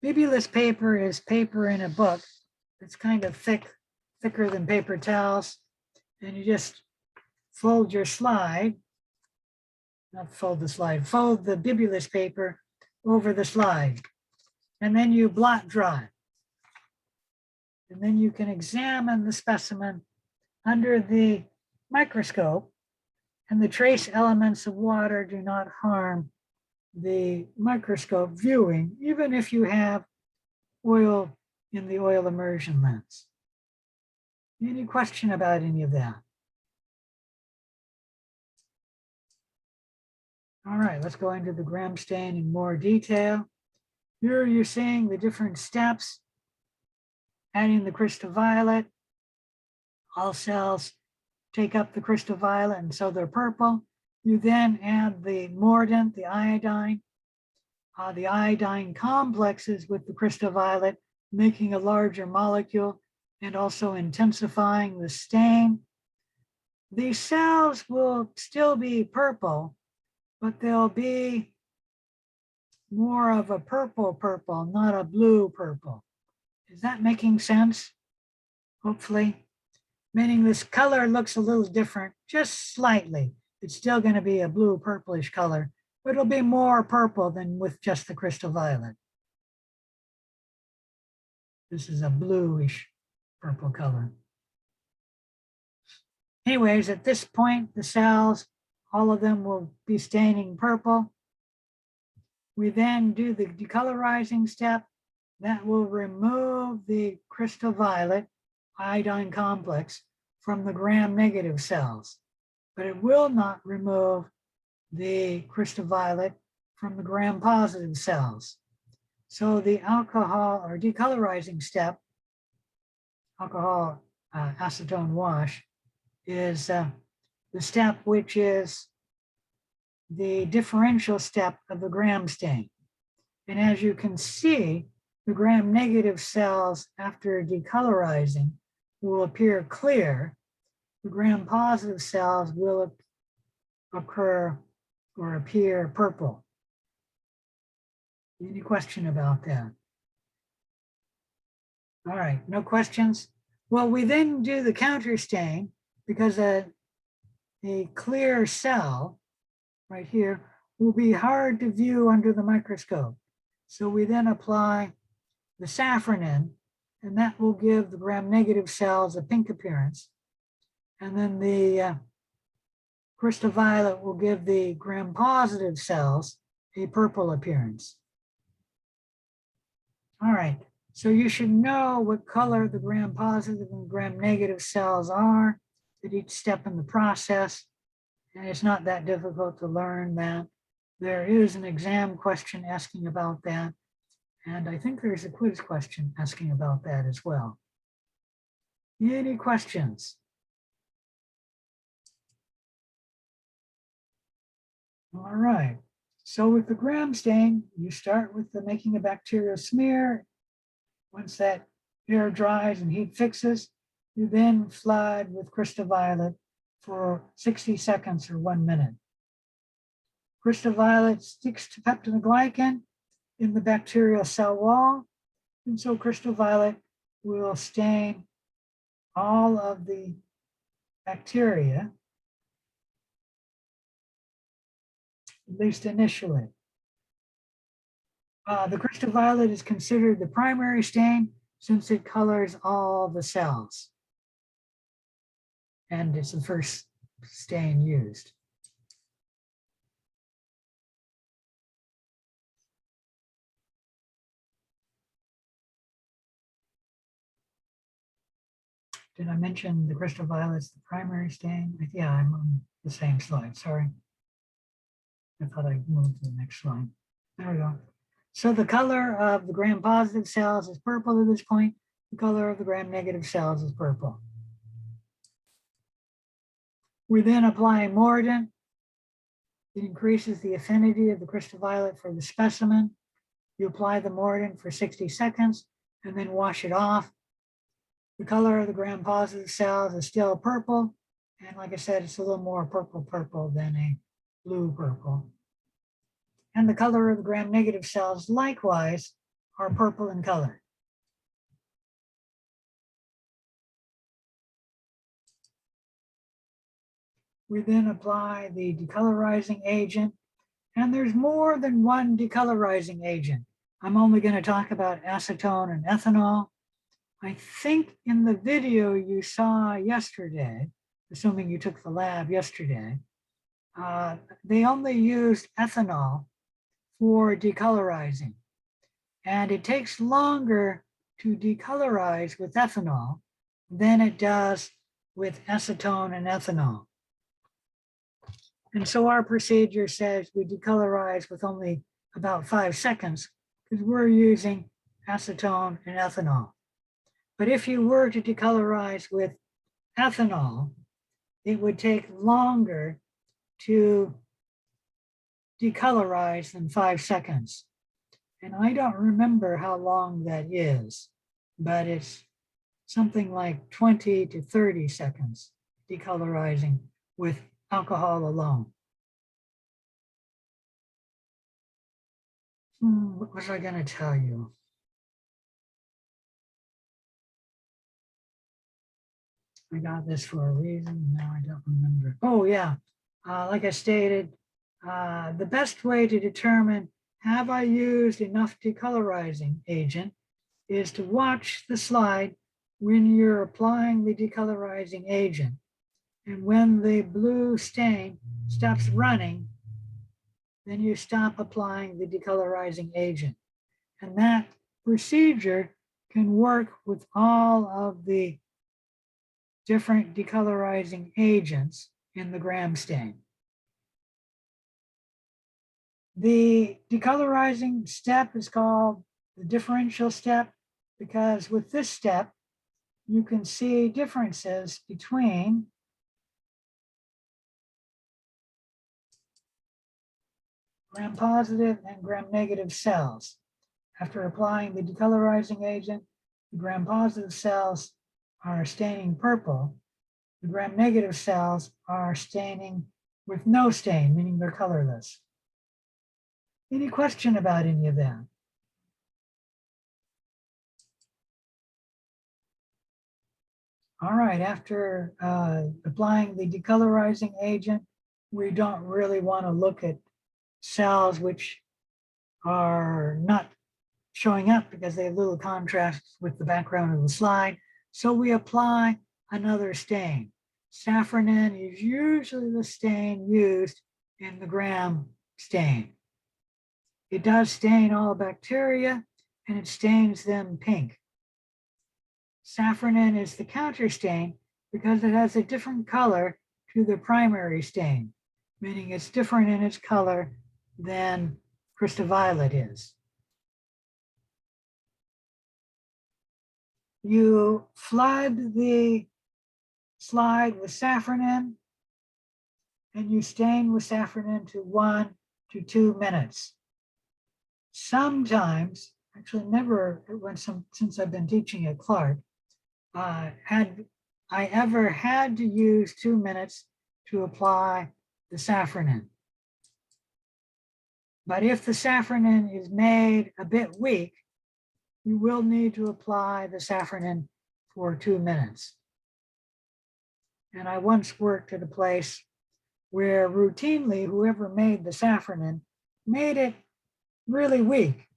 A: Bibulous paper is paper in a book. It's kind of thicker than paper towels. And you just fold your slide, not fold the slide, fold the bibulous paper over the slide. And then you blot dry. And then you can examine the specimen under the microscope, and the trace elements of water do not harm the microscope viewing, even if you have oil in the oil immersion lens. Any question about any of that? All right, let's go into the gram stain in more detail. Here you're seeing the different steps. adding the crystal violet. All cells take up the crystal violet, and so they're purple. You then add the mordant, the iodine complexes with the crystal violet, making a larger molecule and also intensifying the stain. These cells will still be purple, but they'll be more of a purple, not a blue purple. Is that making sense? Hopefully. Meaning this color looks a little different, just slightly. It's still going to be a blue purplish color, but it'll be more purple than with just the crystal violet. This is a bluish purple color. Anyways, at this point, the cells, all of them will be staining purple. We then do the decolorizing step that will remove the crystal violet iodine complex from the gram-negative cells, but it will not remove the crystal violet from the gram-positive cells. So the alcohol or decolorizing step, alcohol acetone wash, is the step which is the differential step of the gram stain. And as you can see, the gram-negative cells after decolorizing will appear clear. The gram-positive cells will occur or appear purple. Any question about that? All right, no questions? Well, we then do the counter stain because a clear cell right here will be hard to view under the microscope. So we then apply the safranin, and that will give the gram-negative cells a pink appearance. And then the crystal violet will give the gram-positive cells a purple appearance. All right, so you should know what color the gram-positive and gram-negative cells are at each step in the process. And it's not that difficult to learn that. There is an exam question asking about that. And I think there's a quiz question asking about that as well. Any questions? All right. So with the gram stain, you start with the making a bacterial smear. Once that air dries and heat fixes, you then flood with crystal violet for 60 seconds or 1 minute. Crystal violet sticks to peptidoglycan in the bacterial cell wall. And so crystal violet will stain all of the bacteria, at least initially. The crystal violet is considered the primary stain since it colors all the cells. And it's the first stain used. Did I mention the crystal violet's the primary stain? Yeah, I'm on the same slide, sorry. I thought I moved to the next slide. There we go. So the color of the gram-positive cells is purple at this point. The color of the gram-negative cells is purple. We then apply mordant. It increases the affinity of the crystal violet for the specimen. You apply the mordant for 60 seconds and then wash it off. The color of the gram-positive cells is still purple. And like I said, it's a little more purple than a blue purple. And the color of the gram-negative cells likewise are purple in color. We then apply the decolorizing agent, and there's more than one decolorizing agent. I'm only going to talk about acetone and ethanol. I think in the video you saw yesterday, assuming you took the lab yesterday, they only used ethanol for decolorizing. And it takes longer to decolorize with ethanol than it does with acetone and ethanol. And so our procedure says we decolorize with only about 5 seconds because we're using acetone and ethanol. But if you were to decolorize with ethanol, it would take longer to decolorize than 5 seconds. And I don't remember how long that is, but it's something like 20 to 30 seconds decolorizing with alcohol alone. What was I going to tell you? I got this for a reason. Now I don't remember. Oh, yeah. Like I stated, the best way to determine have I used enough decolorizing agent is to watch the slide when you're applying the decolorizing agent. And when the blue stain stops running, then you stop applying the decolorizing agent. And that procedure can work with all of the different decolorizing agents in the gram stain. The decolorizing step is called the differential step because with this step, you can see differences between gram positive and gram negative cells. After applying the decolorizing agent, the gram positive cells are staining purple. The gram negative cells are staining with no stain, meaning they're colorless. Any question about any of that? All right, after applying the decolorizing agent, we don't really want to look at cells which are not showing up because they have little contrast with the background of the slide. So we apply another stain. Safranin is usually the stain used in the gram stain. It does stain all bacteria and it stains them pink. Safranin is the counter stain because it has a different color to the primary stain, meaning it's different in its color than crystal violet is. You flood the slide with safranin and you stain with safranin to 1 to 2 minutes. Sometimes, actually never since I've been teaching at Clark, had I ever had to use 2 minutes to apply the safranin. But if the safranin is made a bit weak, you will need to apply the safranin for 2 minutes. And I once worked at a place where routinely whoever made the safranin made it really weak.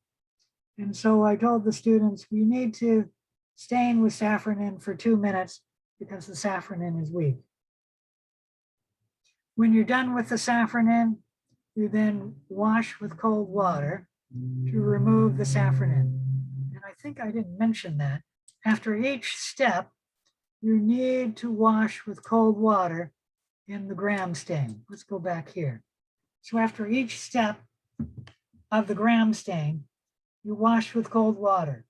A: And so I told the students, we need to stain with safranin for 2 minutes because the safranin is weak. When you're done with the safranin, you then wash with cold water to remove the safranin. And I think I didn't mention that. After each step, you need to wash with cold water in the gram stain. Let's go back here. So after each step of the gram stain, you wash with cold water.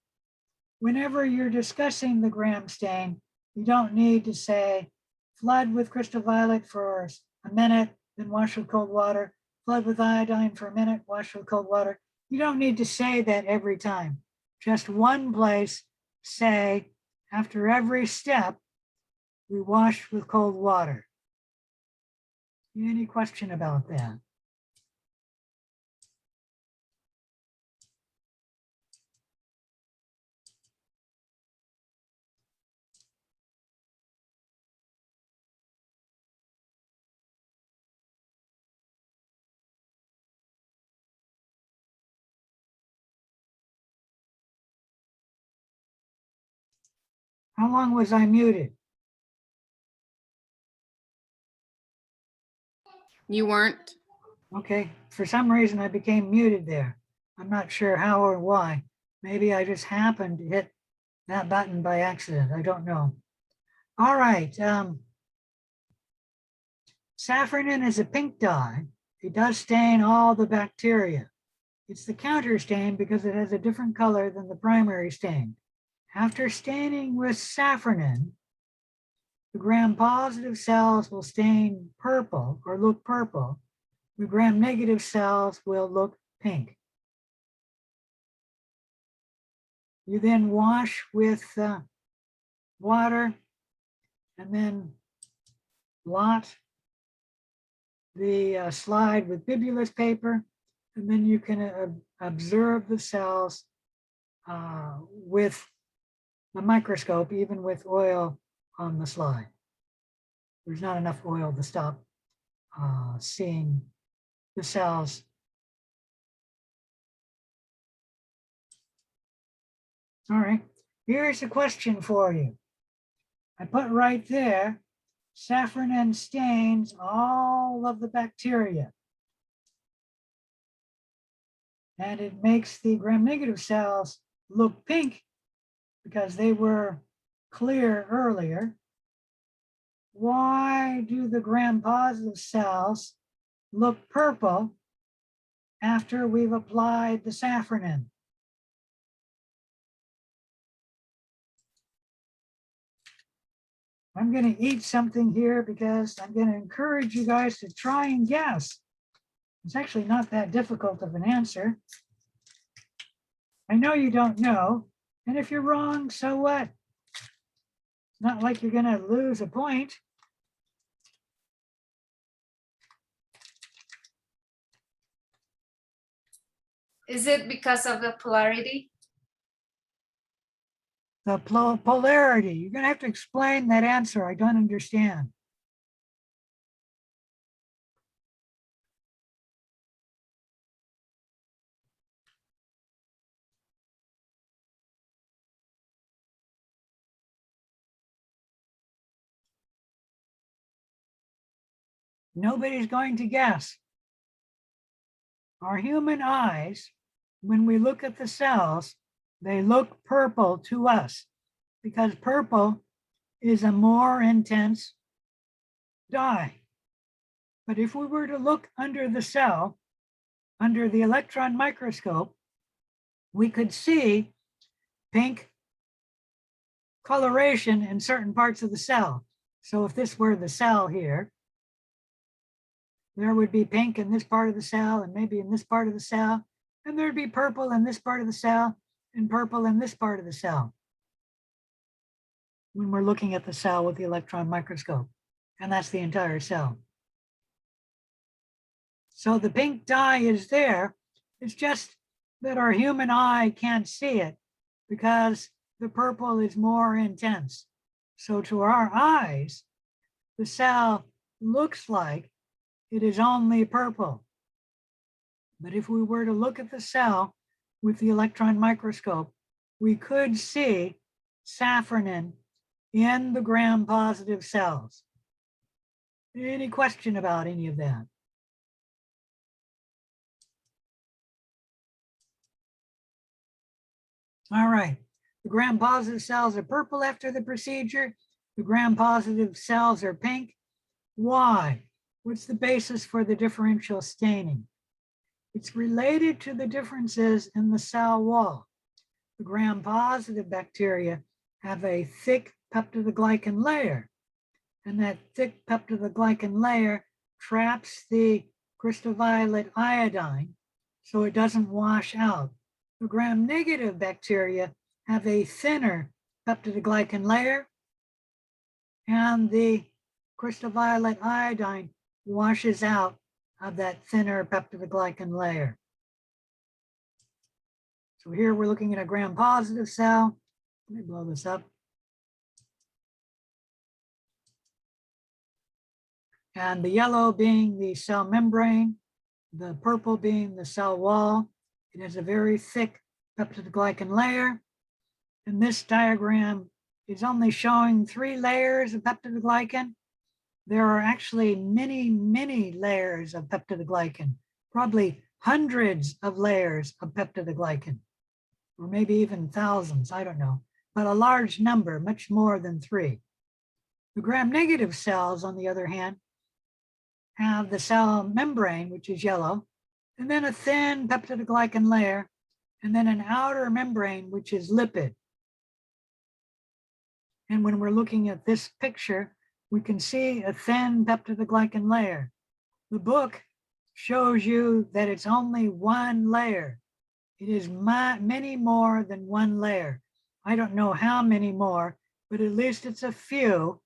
A: Whenever you're discussing the gram stain, you don't need to say flood with crystal violet for a minute, then wash with cold water, flood with iodine for a minute, wash with cold water. You don't need to say that every time. Just one place, say after every step, we wash with cold water. Any question about that? How long was I muted?
C: You weren't.
A: Okay, for some reason I became muted there. I'm not sure how or why. Maybe I just happened to hit that button by accident. I don't know. All right. Safranin is a pink dye. It does stain all the bacteria. It's the counter stain because it has a different color than the primary stain. After staining with safranin, the gram-positive cells will stain purple or look purple. The gram-negative cells will look pink. You then wash with water and then blot the slide with bibulous paper, and then you can observe the cells with the microscope, even with oil on the slide. There's not enough oil to stop seeing the cells. All right, here's a question for you. I put right there, safranin stains all of the bacteria. And it makes the gram-negative cells look pink because they were clear earlier. Why do the gram-positive cells look purple after we've applied the safranin? I'm going to eat something here because I'm going to encourage you guys to try and guess. It's actually not that difficult of an answer. I know you don't know, and if you're wrong, so what? It's not like you're going to lose a point.
B: Is it because of the polarity?
A: The polarity. You're going to have to explain that answer. I don't understand. Nobody's going to guess. Our human eyes, when we look at the cells, they look purple to us because purple is a more intense dye. But if we were to look under the cell, under the electron microscope, we could see pink coloration in certain parts of the cell. So if this were the cell here, there would be pink in this part of the cell and maybe in this part of the cell, and there'd be purple in this part of the cell and purple in this part of the cell when we're looking at the cell with the electron microscope, and that's the entire cell. So the pink dye is there. It's just that our human eye can't see it because the purple is more intense. So to our eyes, the cell looks like it is only purple. But if we were to look at the cell with the electron microscope, we could see safranin in the gram-positive cells. Any question about any of that? All right, the gram-positive cells are purple after the procedure. The gram-positive cells are pink. Why? What's the basis for the differential staining? It's related to the differences in the cell wall. The gram-positive bacteria have a thick peptidoglycan layer, and that thick peptidoglycan layer traps the crystal violet iodine so it doesn't wash out. The gram-negative bacteria have a thinner peptidoglycan layer, and the crystal violet iodine washes out of that thinner peptidoglycan layer. So here we're looking at a gram-positive cell. Let me blow this up. And the yellow being the cell membrane, the purple being the cell wall. It has a very thick peptidoglycan layer. And this diagram is only showing 3 layers of peptidoglycan. There are actually many, many layers of peptidoglycan, probably hundreds of layers of peptidoglycan, or maybe even thousands, I don't know, but a large number, much more than 3. The gram-negative cells, on the other hand, have the cell membrane, which is yellow, and then a thin peptidoglycan layer, and then an outer membrane, which is lipid. And when we're looking at this picture, we can see a thin peptidoglycan layer. The book shows you that it's only one layer. It is many more than one layer. I don't know how many more, but at least it's a few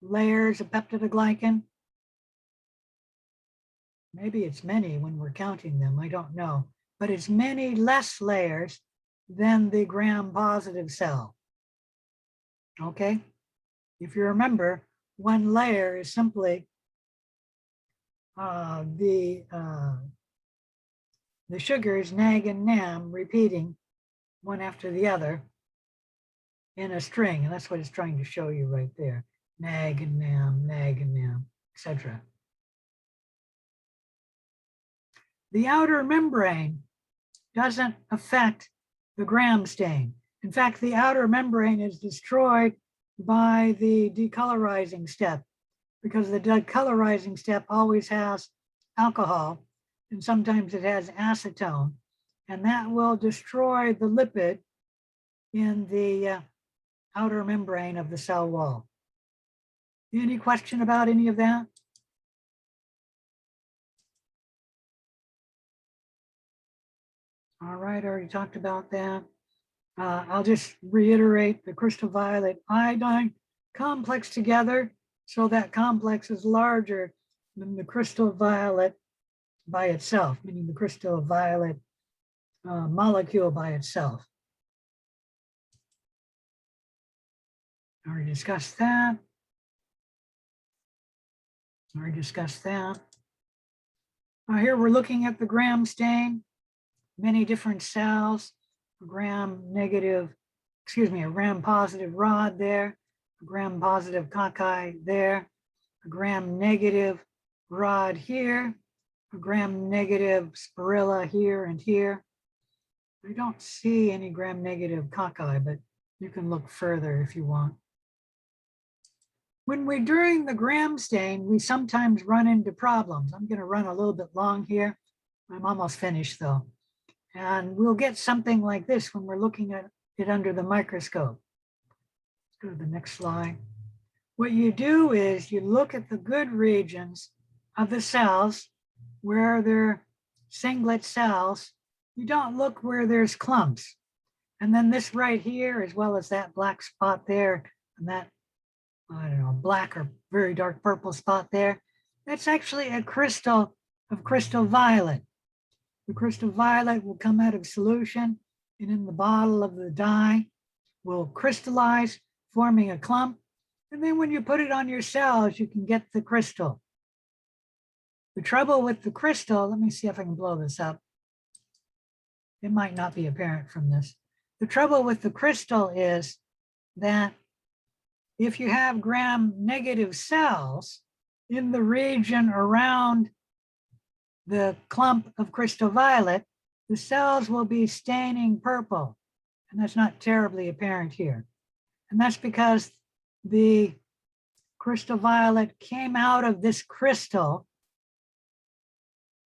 A: layers of peptidoglycan. Maybe it's many when we're counting them, I don't know, but it's many less layers than the gram-positive cell. Okay, if you remember, one layer is simply the sugars NAG and NAM repeating one after the other in a string, and that's what it's trying to show you right there. NAG and NAM, etc. The outer membrane doesn't affect the gram stain. In fact, the outer membrane is destroyed by the decolorizing step, because the decolorizing step always has alcohol, and sometimes it has acetone, and that will destroy the lipid in the outer membrane of the cell wall. Any question about any of that? All right, I already talked about that. I'll just reiterate the crystal violet iodine complex together. So that complex is larger than the crystal violet by itself, meaning the crystal violet molecule by itself. I already discussed that. Here we're looking at the gram stain, many different cells, a gram positive rod there, a gram positive cocci there, a gram negative rod here, a gram negative spirilla here and here. I don't see any gram negative cocci, but you can look further if you want. When we're doing the gram stain, we sometimes run into problems. I'm going to run a little bit long here. I'm almost finished though. And we'll get something like this when we're looking at it under the microscope. Let's go to the next slide. What you do is you look at the good regions of the cells where they're singlet cells. You don't look where there's clumps. And then this right here, as well as that black spot there, and that, I don't know, black or very dark purple spot there, that's actually a crystal of crystal violet. The crystal violet will come out of solution, and in the bottle of the dye will crystallize, forming a clump. And then when you put it on your cells, you can get the crystal. The trouble with the crystal, let me see if I can blow this up. It might not be apparent from this. The trouble with the crystal is that if you have gram negative cells in the region around the clump of crystal violet, the cells will be staining purple. And that's not terribly apparent here. And that's because the crystal violet came out of this crystal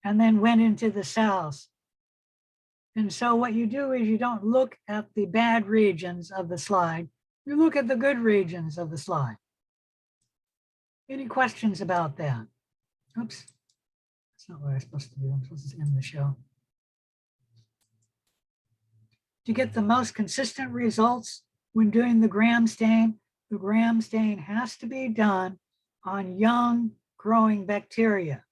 A: and then went into the cells. And so what you do is you don't look at the bad regions of the slide, you look at the good regions of the slide. Any questions about that? Oops, that's not what I'm supposed to do. I'm supposed to end the show. To get the most consistent results when doing the gram stain has to be done on young growing bacteria.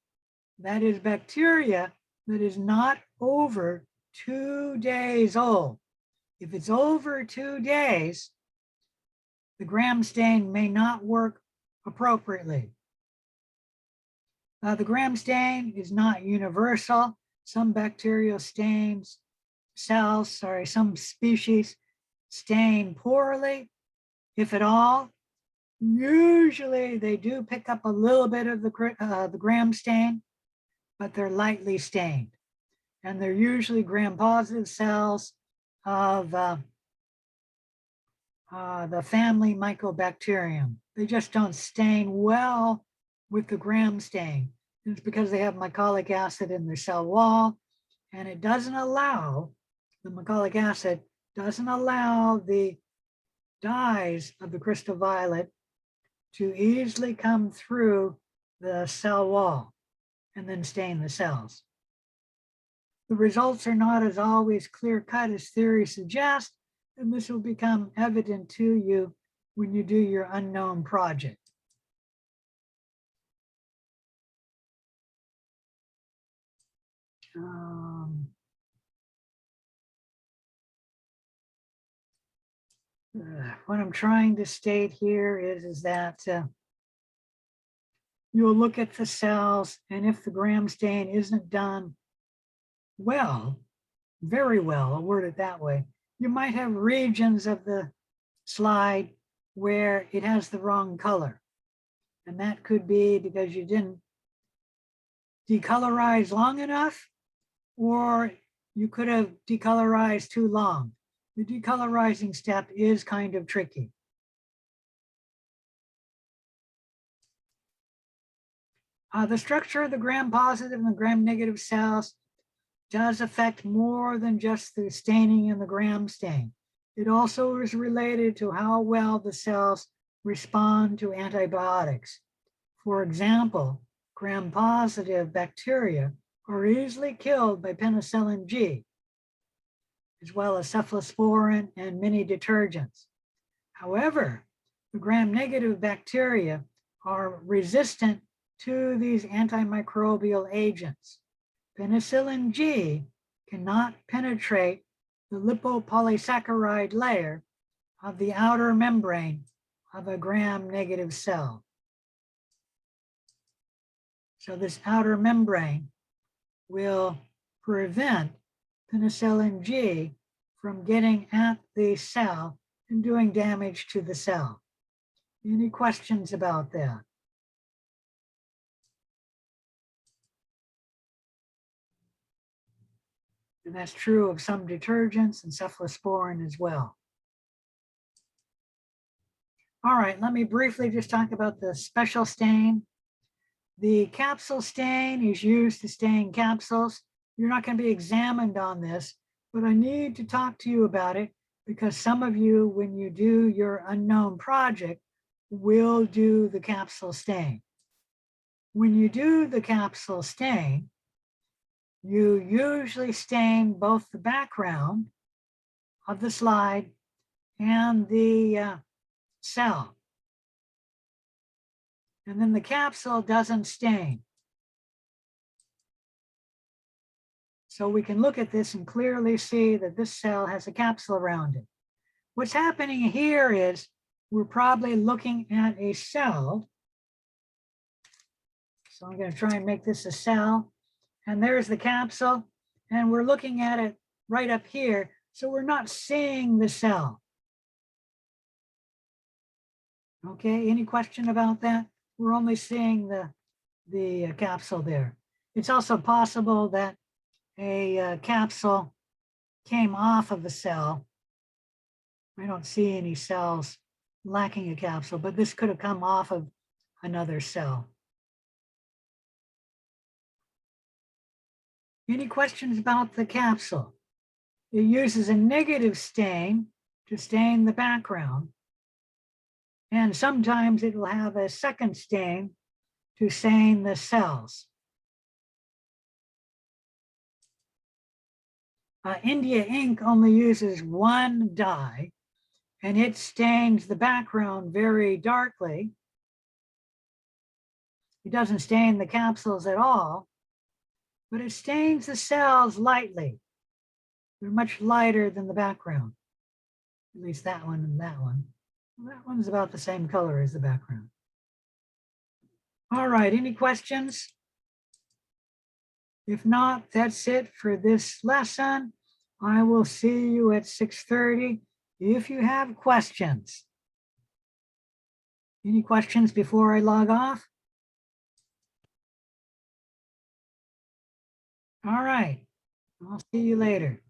A: That is bacteria that is not over 2 days old. If it's over 2 days, the gram stain may not work appropriately. The gram stain is not universal. Some bacterial stains, some species stain poorly, if at all. Usually they do pick up a little bit of the gram stain, but they're lightly stained. And they're usually gram-positive cells of the family Mycobacterium. They just don't stain well with the gram stain. It's because they have mycolic acid in their cell wall, and it doesn't allow, the mycolic acid doesn't allow the dyes of the crystal violet to easily come through the cell wall and then stain the cells. The results are not as always clear-cut as theory suggests, and this will become evident to you when you do your unknown project. What I'm trying to state here is that you'll look at the cells, and if the gram stain isn't done well, very well, I'll word it that way, you might have regions of the slide where it has the wrong color. And that could be because you didn't decolorize long enough, or you could have decolorized too long. The decolorizing step is kind of tricky. The structure of the gram-positive and the gram-negative cells does affect more than just the staining and the gram stain. It also is related to how well the cells respond to antibiotics. For example, gram-positive bacteria are easily killed by penicillin G, as well as cephalosporin and many detergents. However, the gram-negative bacteria are resistant to these antimicrobial agents. Penicillin G cannot penetrate the lipopolysaccharide layer of the outer membrane of a gram-negative cell. So this outer membrane will prevent penicillin G from getting at the cell and doing damage to the cell. Any questions about that? And that's true of some detergents and cephalosporin as well. All right, let me briefly just talk about the special stain. The capsule stain is used to stain capsules. You're not going to be examined on this, but I need to talk to you about it because some of you, when you do your unknown project, will do the capsule stain. When you do the capsule stain, you usually stain both the background of the slide and the cell. And then the capsule doesn't stain. So we can look at this and clearly see that this cell has a capsule around it. What's happening here is we're probably looking at a cell. So I'm going to try and make this a cell. And there's the capsule. And we're looking at it right up here. So we're not seeing the cell. Okay, any question about that? We're only seeing the capsule there. It's also possible that a capsule came off of a cell. I don't see any cells lacking a capsule, but this could have come off of another cell. Any questions about the capsule? It uses a negative stain to stain the background. And sometimes it will have a second stain to stain the cells. India ink only uses one dye, and it stains the background very darkly. It doesn't stain the capsules at all, but it stains the cells lightly. They're much lighter than the background, at least that one and that one. That one's about the same color as the background. All right, any questions? If not, that's it for this lesson. I will see you at 6:30 if you have questions. Any questions before I log off? All right, I'll see you later.